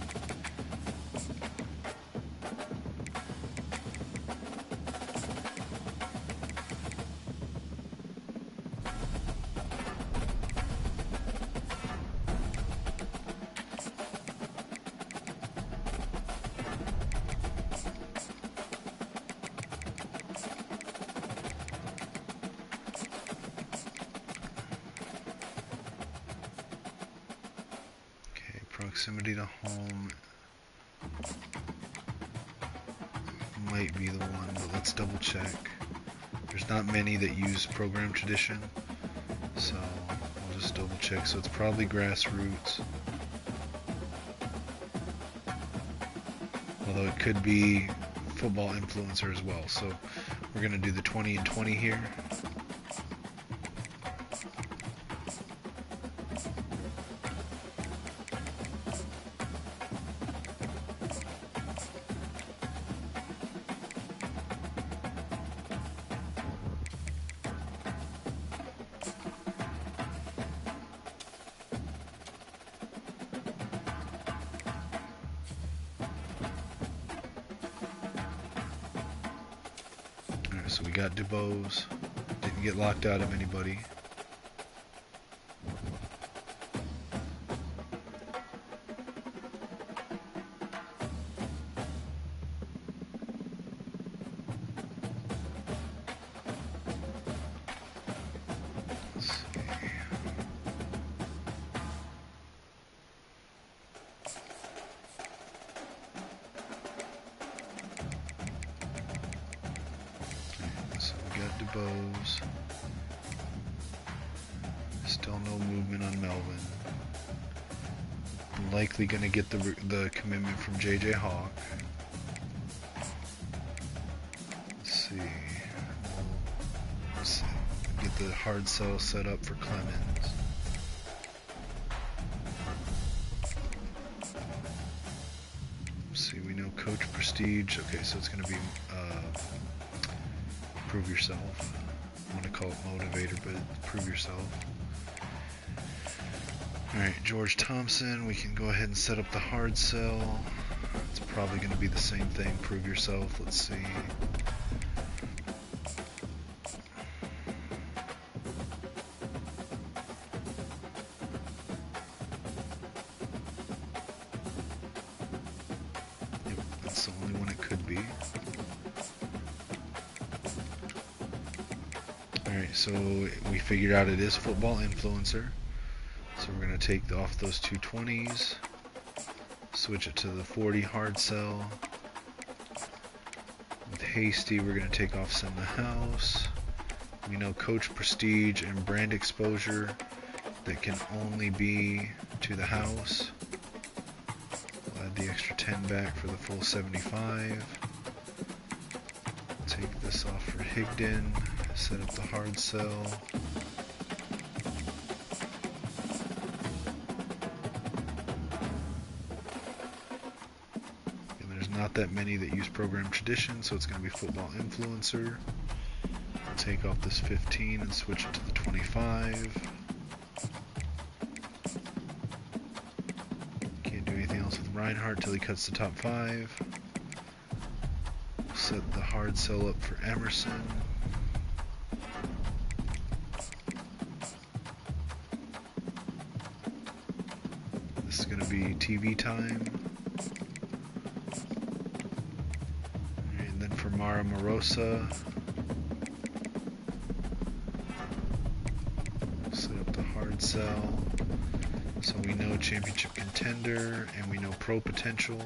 Proximity to home might be the one, but let's double check. There's not many that use program tradition, so I'll just double check. So it's probably grassroots, although it could be football influencer as well. So we're going to do the 20 and 20 here. So we got DuBose, didn't get locked out of anybody. DuBose. Still no movement on Melvin. I'm likely going to get the commitment from JJ Hawk. Let's see. Get the hard sell set up for Clemens. Let's see, we know Coach Prestige. Okay, so it's going to be Prove Yourself. I want to call it Motivator, but Prove Yourself. Alright, George Thompson, we can go ahead and set up the hard sell. It's probably going to be the same thing, Prove Yourself. Let's see. Yep, that's the only one it could be. Alright, so we figured out it is football influencer. So we're going to take off those 220s, switch it to the 40 hard sell. With Hasty, we're going to take off Send the House. We know Coach Prestige and Brand Exposure that can only be to the house. We'll add the extra 10 back for the full 75. Take this off for Higdon. Set up the hard sell. And there's not that many that use program tradition, so it's going to be football influencer. I'll take off this 15 and switch it to the 25. Can't do anything else with Reinhardt till he cuts the top 5. Set the hard sell up for Emerson. This is going to be TV time. And then for Mara Morosa, set up the hard sell. So we know championship contender and we know pro potential.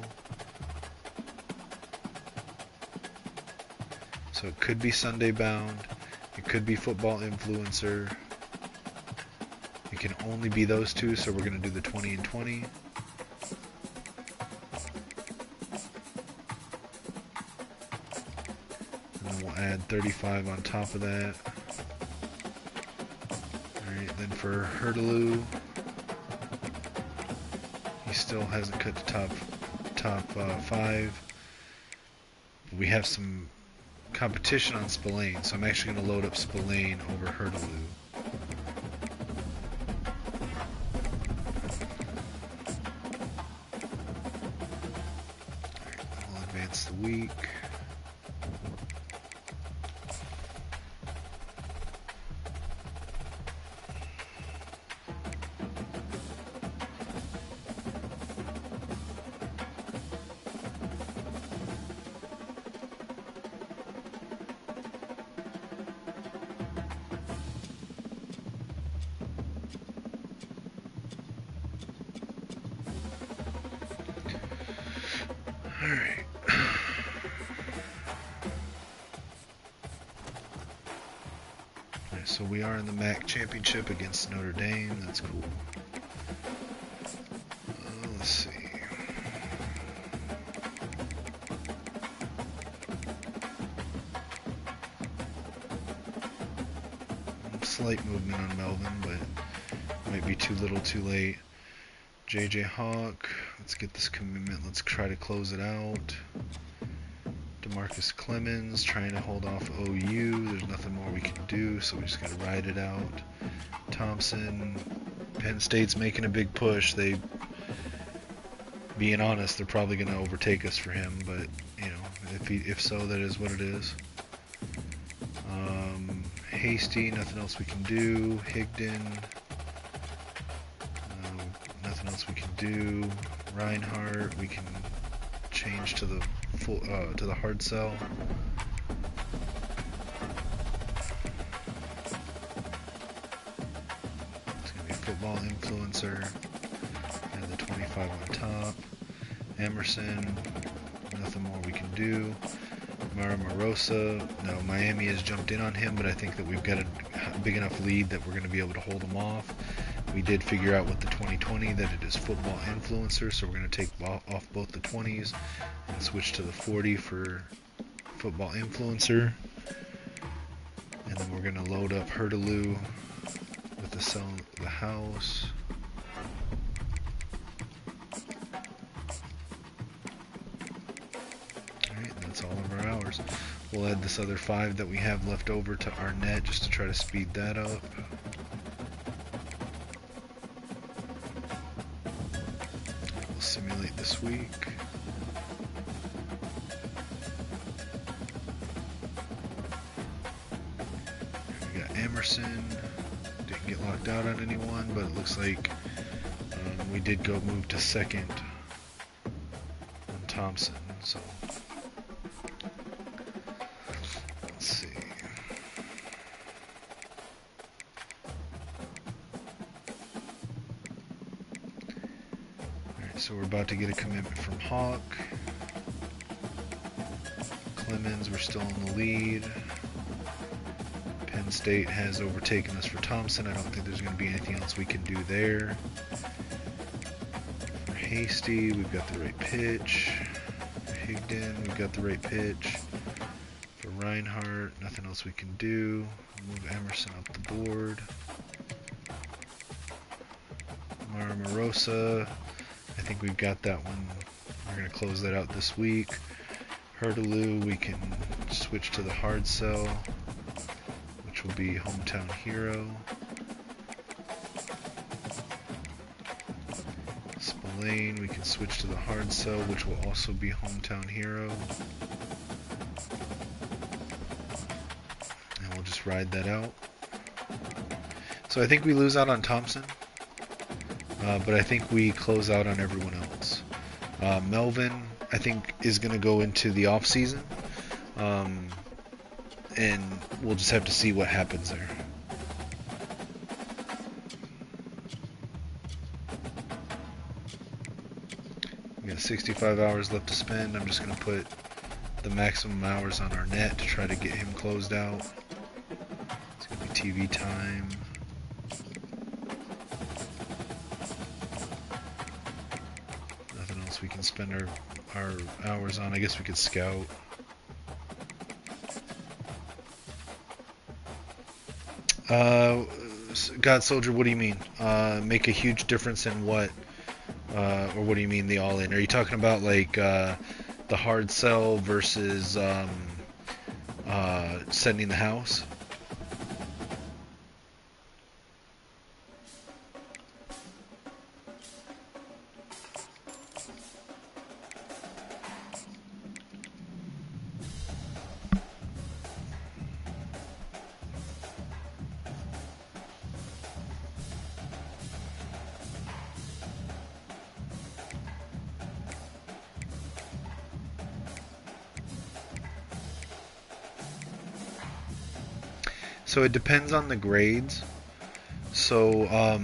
So it could be Sunday bound, it could be football influencer. It can only be those two, so we're going to do the 20 and 20. And then we'll add 35 on top of that. Alright, then for Hurtaloo, He still hasn't cut the top 5. We have some competition on Spillane, so I'm actually going to load up Spillane over Hurtaloo. I'll advance the week. Alright. Alright, so we are in the MAC championship against Notre Dame. That's cool. Let's see. Slight movement on Melvin, but might be too little too late. JJ Hawk, let's get this commitment. Let's try to close it out. DeMarcus Clemens trying to hold off OU. There's nothing more we can do, so we just gotta ride it out. Thompson, Penn State's making a big push. They, being honest, they're probably gonna overtake us for him, but you know, if so, that is what it is. Hasty, nothing else we can do. Higdon. Nothing else we can do. Reinhardt, we can change to the full to the hard sell. It's gonna be football influencer and the 25 on top. Emerson, nothing more we can do. Mara Morosa, no, Miami has jumped in on him, but I think that we've got a big enough lead that we're going to be able to hold him off. We did figure out with the 2020 that it is football influencer, so we're going to take off both the 20s and switch to the 40 for football influencer. And then we're going to load up Hurtaloo with the sell the house. Alright, that's all of our hours. We'll add this other 5 that we have left over to our net just to try to speed that up. We'll simulate this week. We got Emerson. Didn't get locked out on anyone, but it looks like we did go move to second on Thompson. So let's see. Alright, so we're about to get a commitment from Hawk. Clemens, we're still in the lead. Penn State has overtaken us for Thompson. I don't think there's going to be anything else we can do there. For Hasty, we've got the right pitch. For Higdon, we've got the right pitch. For Reinhardt, nothing else we can do. Move Emerson up the board. Mara Morosa, I think we've got that one. We're going to close that out this week. Hurtaloo, we can switch to the hard sell, which will be Hometown Hero. Spillane, we can switch to the hard sell, which will also be Hometown Hero. And we'll just ride that out. So I think we lose out on Thompson, but I think we close out on everyone else. Melvin, I think, is going to go into the off season, and we'll just have to see what happens there. We got 65 hours left to spend. I'm just going to put the maximum hours on our net to try to get him closed out. It's going to be TV time. Nothing else we can spend our hours on. I guess we could scout. God Soldier, what do you mean? Make a huge difference in what? Or what do you mean the all-in? Are you talking about like the hard sell versus sending the house? So it depends on the grades. So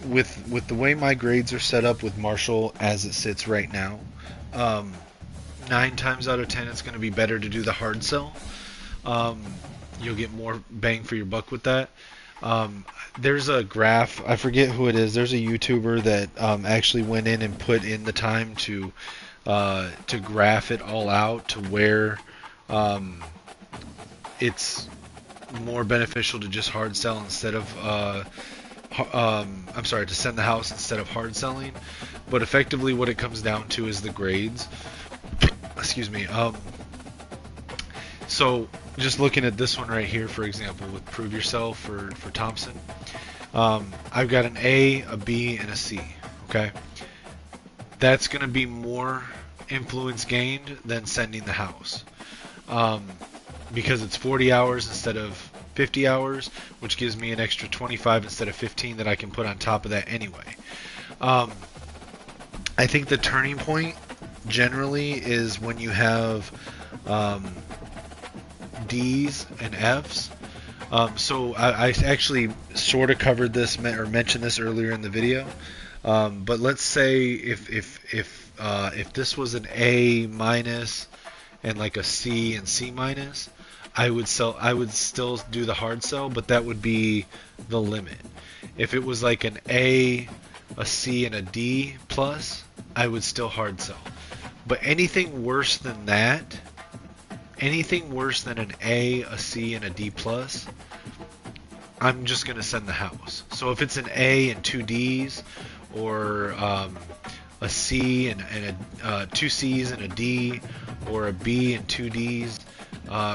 with the way my grades are set up with Marshall as it sits right now, 9 times out of 10 it's going to be better to do the hard sell. You'll get more bang for your buck with that. There's a graph, I forget who it is. There's a YouTuber that actually went in and put in the time to graph it all out to where it's more beneficial to just hard sell instead of I'm sorry, to send the house instead of hard selling. But effectively what it comes down to is the grades. Excuse me. So just looking at this one right here, for example, with Prove Yourself for Thompson, I've got an A, a B, and a C. Okay, that's going to be more influence gained than sending the house, because it's 40 hours instead of 50 hours, which gives me an extra 25 instead of 15 that I can put on top of that anyway. I think the turning point generally is when you have D's and F's. So I actually sort of covered this or mentioned this earlier in the video. But let's say if this was an A minus and like a C and C minus, I would still do the hard sell, but that would be the limit. If it was like an A, a C, and a D plus, I would still hard sell. But anything worse than that, anything worse than an A, a C, and a D plus, I'm just going to send the house. So if it's an A and 2 Ds, or a C and a 2 C's and a D, or a B and 2 Ds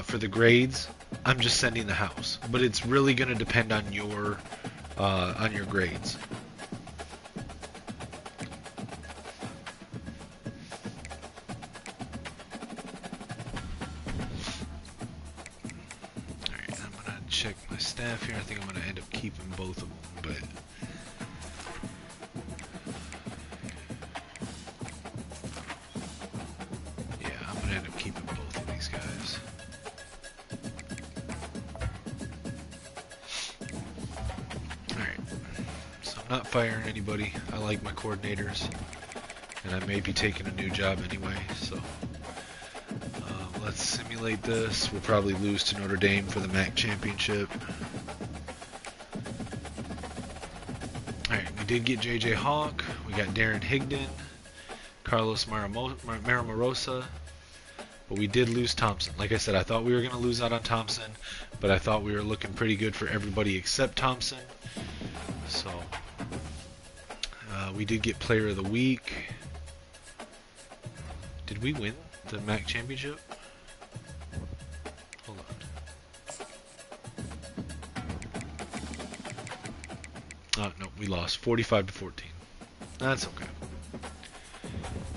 for the grades, I'm just sending the house. But it's really going to depend on your grades. Alright, I'm going to check my staff here. I think I'm going to end up keeping both of them, but yeah, I'm going to end up keeping both of these guys. Alright, so I'm not firing anybody. I like my coordinators, and I may be taking a new job anyway, so let's simulate this. We'll probably lose to Notre Dame for the MAC championship. Alright, we did get J.J. Hawk. We got Darren Higdon, Carlos Maramorosa, but we did lose Thompson. Like I said, I thought we were going to lose out on Thompson, but I thought we were looking pretty good for everybody except Thompson. So we did get Player of the Week. Did we win the MAC championship? Hold on. No, we lost 45-14. That's okay.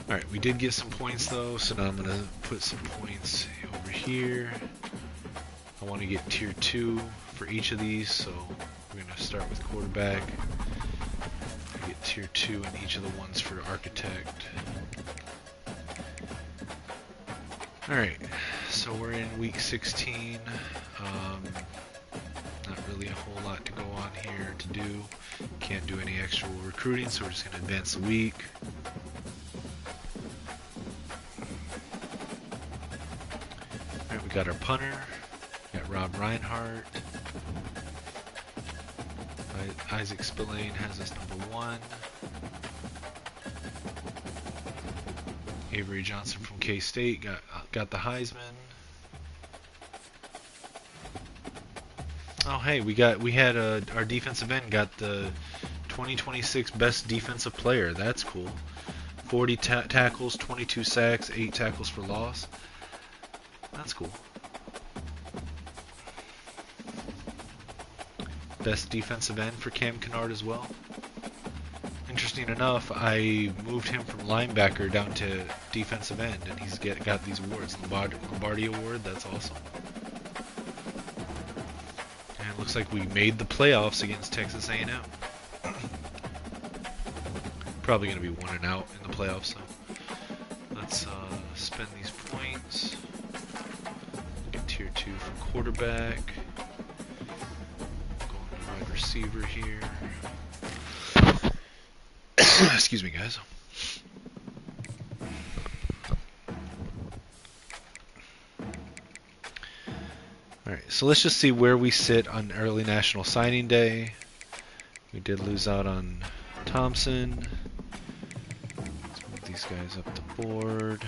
Alright, we did get some points though, so now I'm going to put some points over here. I want to get tier 2 for each of these, so we're going to start with quarterback. I get tier 2 in each of the ones for architect. Alright, so we're in week 16. Not really a whole lot to go on here to do. Can't do any extra recruiting, so we're just going to advance the week. Alright, we got our punter. We got Rob Reinhardt. Isaac Spillane has us number 1. Avery Johnson from K-State got the Heisman. Oh hey, our defensive end got the 2026 best defensive player. That's cool. 40 tackles, 22 sacks, 8 tackles for loss. That's cool. Best defensive end for Cam Kennard as well. Interesting enough, I moved him from linebacker down to defensive end, and he's got these awards. Lombardi Award, that's awesome. And it looks like we made the playoffs against Texas A&M. Probably going to be 1-out in the playoffs, so let's spend these points. Get tier 2 for quarterback. Going to wide receiver here. Excuse me, guys. Alright, so let's just see where we sit on early National Signing Day. We did lose out on Thompson. Let's move these guys up the board.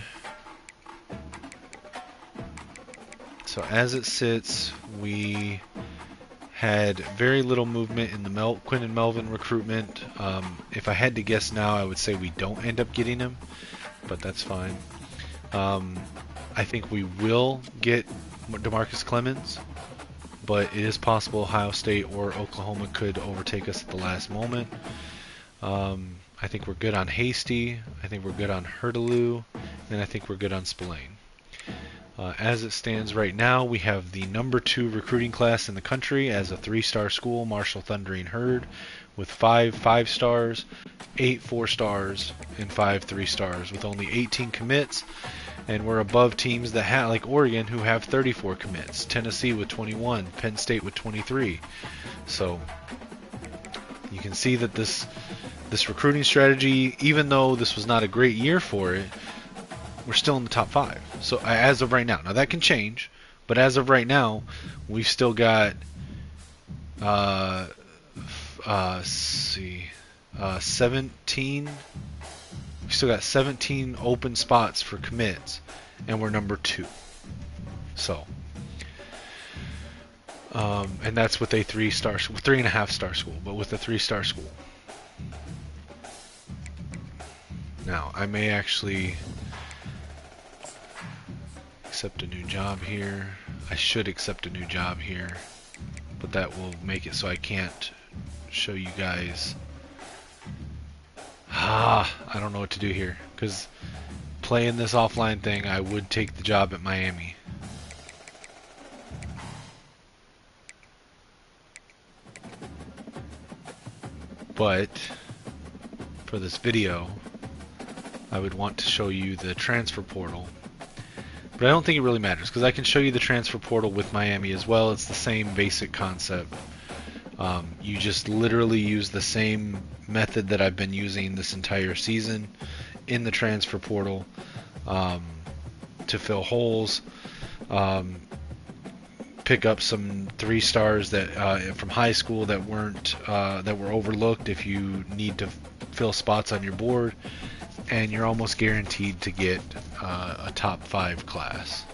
So as it sits, we had very little movement in the Quinn and Melvin recruitment. If I had to guess now, I would say we don't end up getting him, but that's fine. I think we will get DeMarcus Clemens, but it is possible Ohio State or Oklahoma could overtake us at the last moment. I think we're good on Hasty. I think we're good on Hurtaloo, and I think we're good on Spillane. As it stands right now, we have the number 2 recruiting class in the country as a 3-star school, Marshall Thundering Herd, with 5 5-stars, 8 4-stars, and 5 3-stars, with only 18 commits. And we're above teams that have, like Oregon, who have 34 commits, Tennessee with 21, Penn State with 23. So you can see that this recruiting strategy, even though this was not a great year for it, we're still in the top 5. So as of right now, that can change, but as of right now, we've still got 17. We still got 17 open spots for commits, and we're number 2. So, and that's with a 3.5-star school, but with a 3-star school. Now, I may actually accept a new job here. I should accept a new job here, but that will make it so I can't show you guys. I don't know what to do here, because playing this offline thing, I would take the job at Miami. But for this video, I would want to show you the transfer portal. But I don't think it really matters, because I can show you the transfer portal with Miami as well. It's the same basic concept. You just literally use the same method that I've been using this entire season in the transfer portal to fill holes. Pick up some 3-stars that from high school that were overlooked if you need to fill spots on your board, and you're almost guaranteed to get a top 5 class.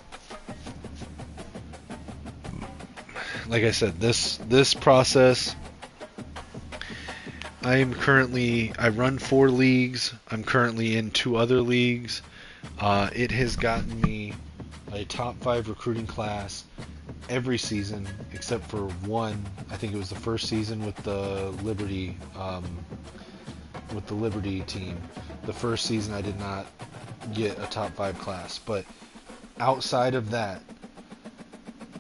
Like I said, this process, I run 4 leagues. I'm currently in 2 other leagues. It has gotten me a top 5 recruiting class every season except for one. I think it was the first season with the Liberty team. The first season I did not get a top 5 class, but outside of that,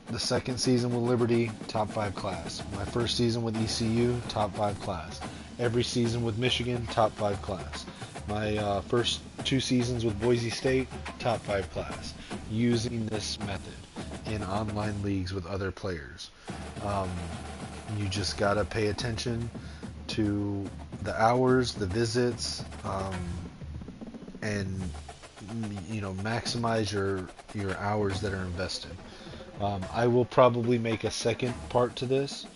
the second season with Liberty, top 5 class. My first season with ECU, top 5 class. Every season with Michigan, top 5 class. My first 2 seasons with Boise State, top 5 class. Using this method in online leagues with other players. You just gotta pay attention to the hours, the visits, and maximize your hours that are invested. I will probably make a second part to this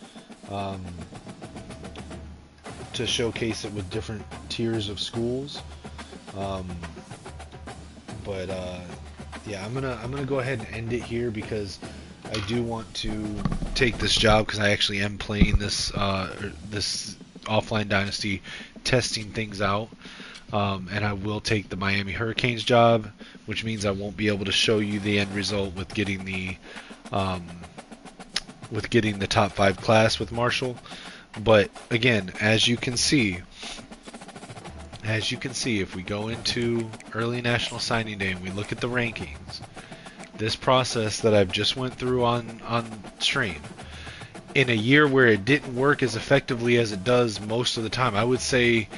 to showcase it with different tiers of schools. Yeah, I'm gonna go ahead and end it here because I do want to take this job because I actually am playing this offline dynasty testing things out. And I will take the Miami Hurricanes job, which means I won't be able to show you the end result with getting the top 5 class with Marshall. But again, as you can see, if we go into early National Signing Day and we look at the rankings, this process that I've just went through on stream, in a year where it didn't work as effectively as it does most of the time, I would say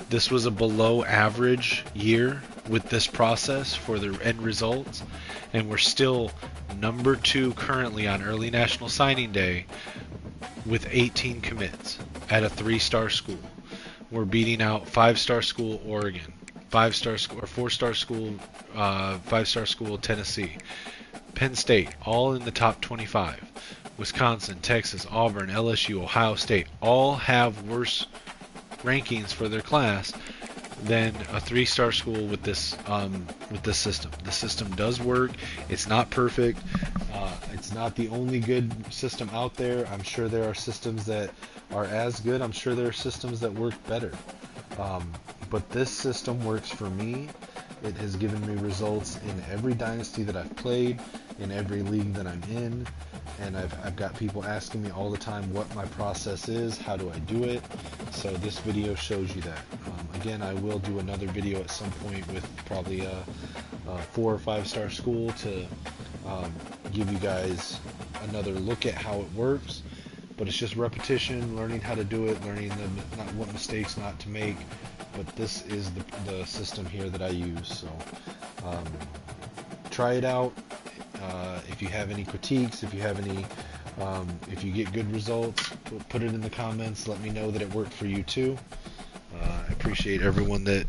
this was a below average year with this process for the end results, and we're still number 2 currently on early National Signing Day with 18 commits at a 3-star school. We're beating out 5-star school Oregon, 5-star school or 4-star school, 5-star school Tennessee, Penn State, all in the top 25. Wisconsin, Texas, Auburn, LSU, Ohio State, all have worse rankings for their class than a 3-star school with this system. The system does work. It's not perfect. It's not the only good system out there. I'm sure there are systems that are as good. I'm sure there are systems that work better. But this system works for me. It has given me results in every dynasty that I've played, in every league that I'm in, and I've got people asking me all the time what my process is, how do I do it, so this video shows you that. Again, I will do another video at some point with probably a 4 or 5-star school to give you guys another look at how it works, but it's just repetition, learning how to do it, learning what mistakes not to make. But this is the system here that I use, so try it out. If you have any critiques, if you have any, if you get good results, put it in the comments. Let me know that it worked for you too. I appreciate everyone that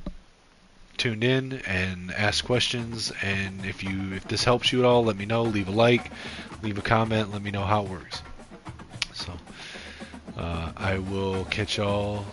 tuned in and asked questions. And if this helps you at all, let me know. Leave a like, leave a comment. Let me know how it works. So I will catch y'all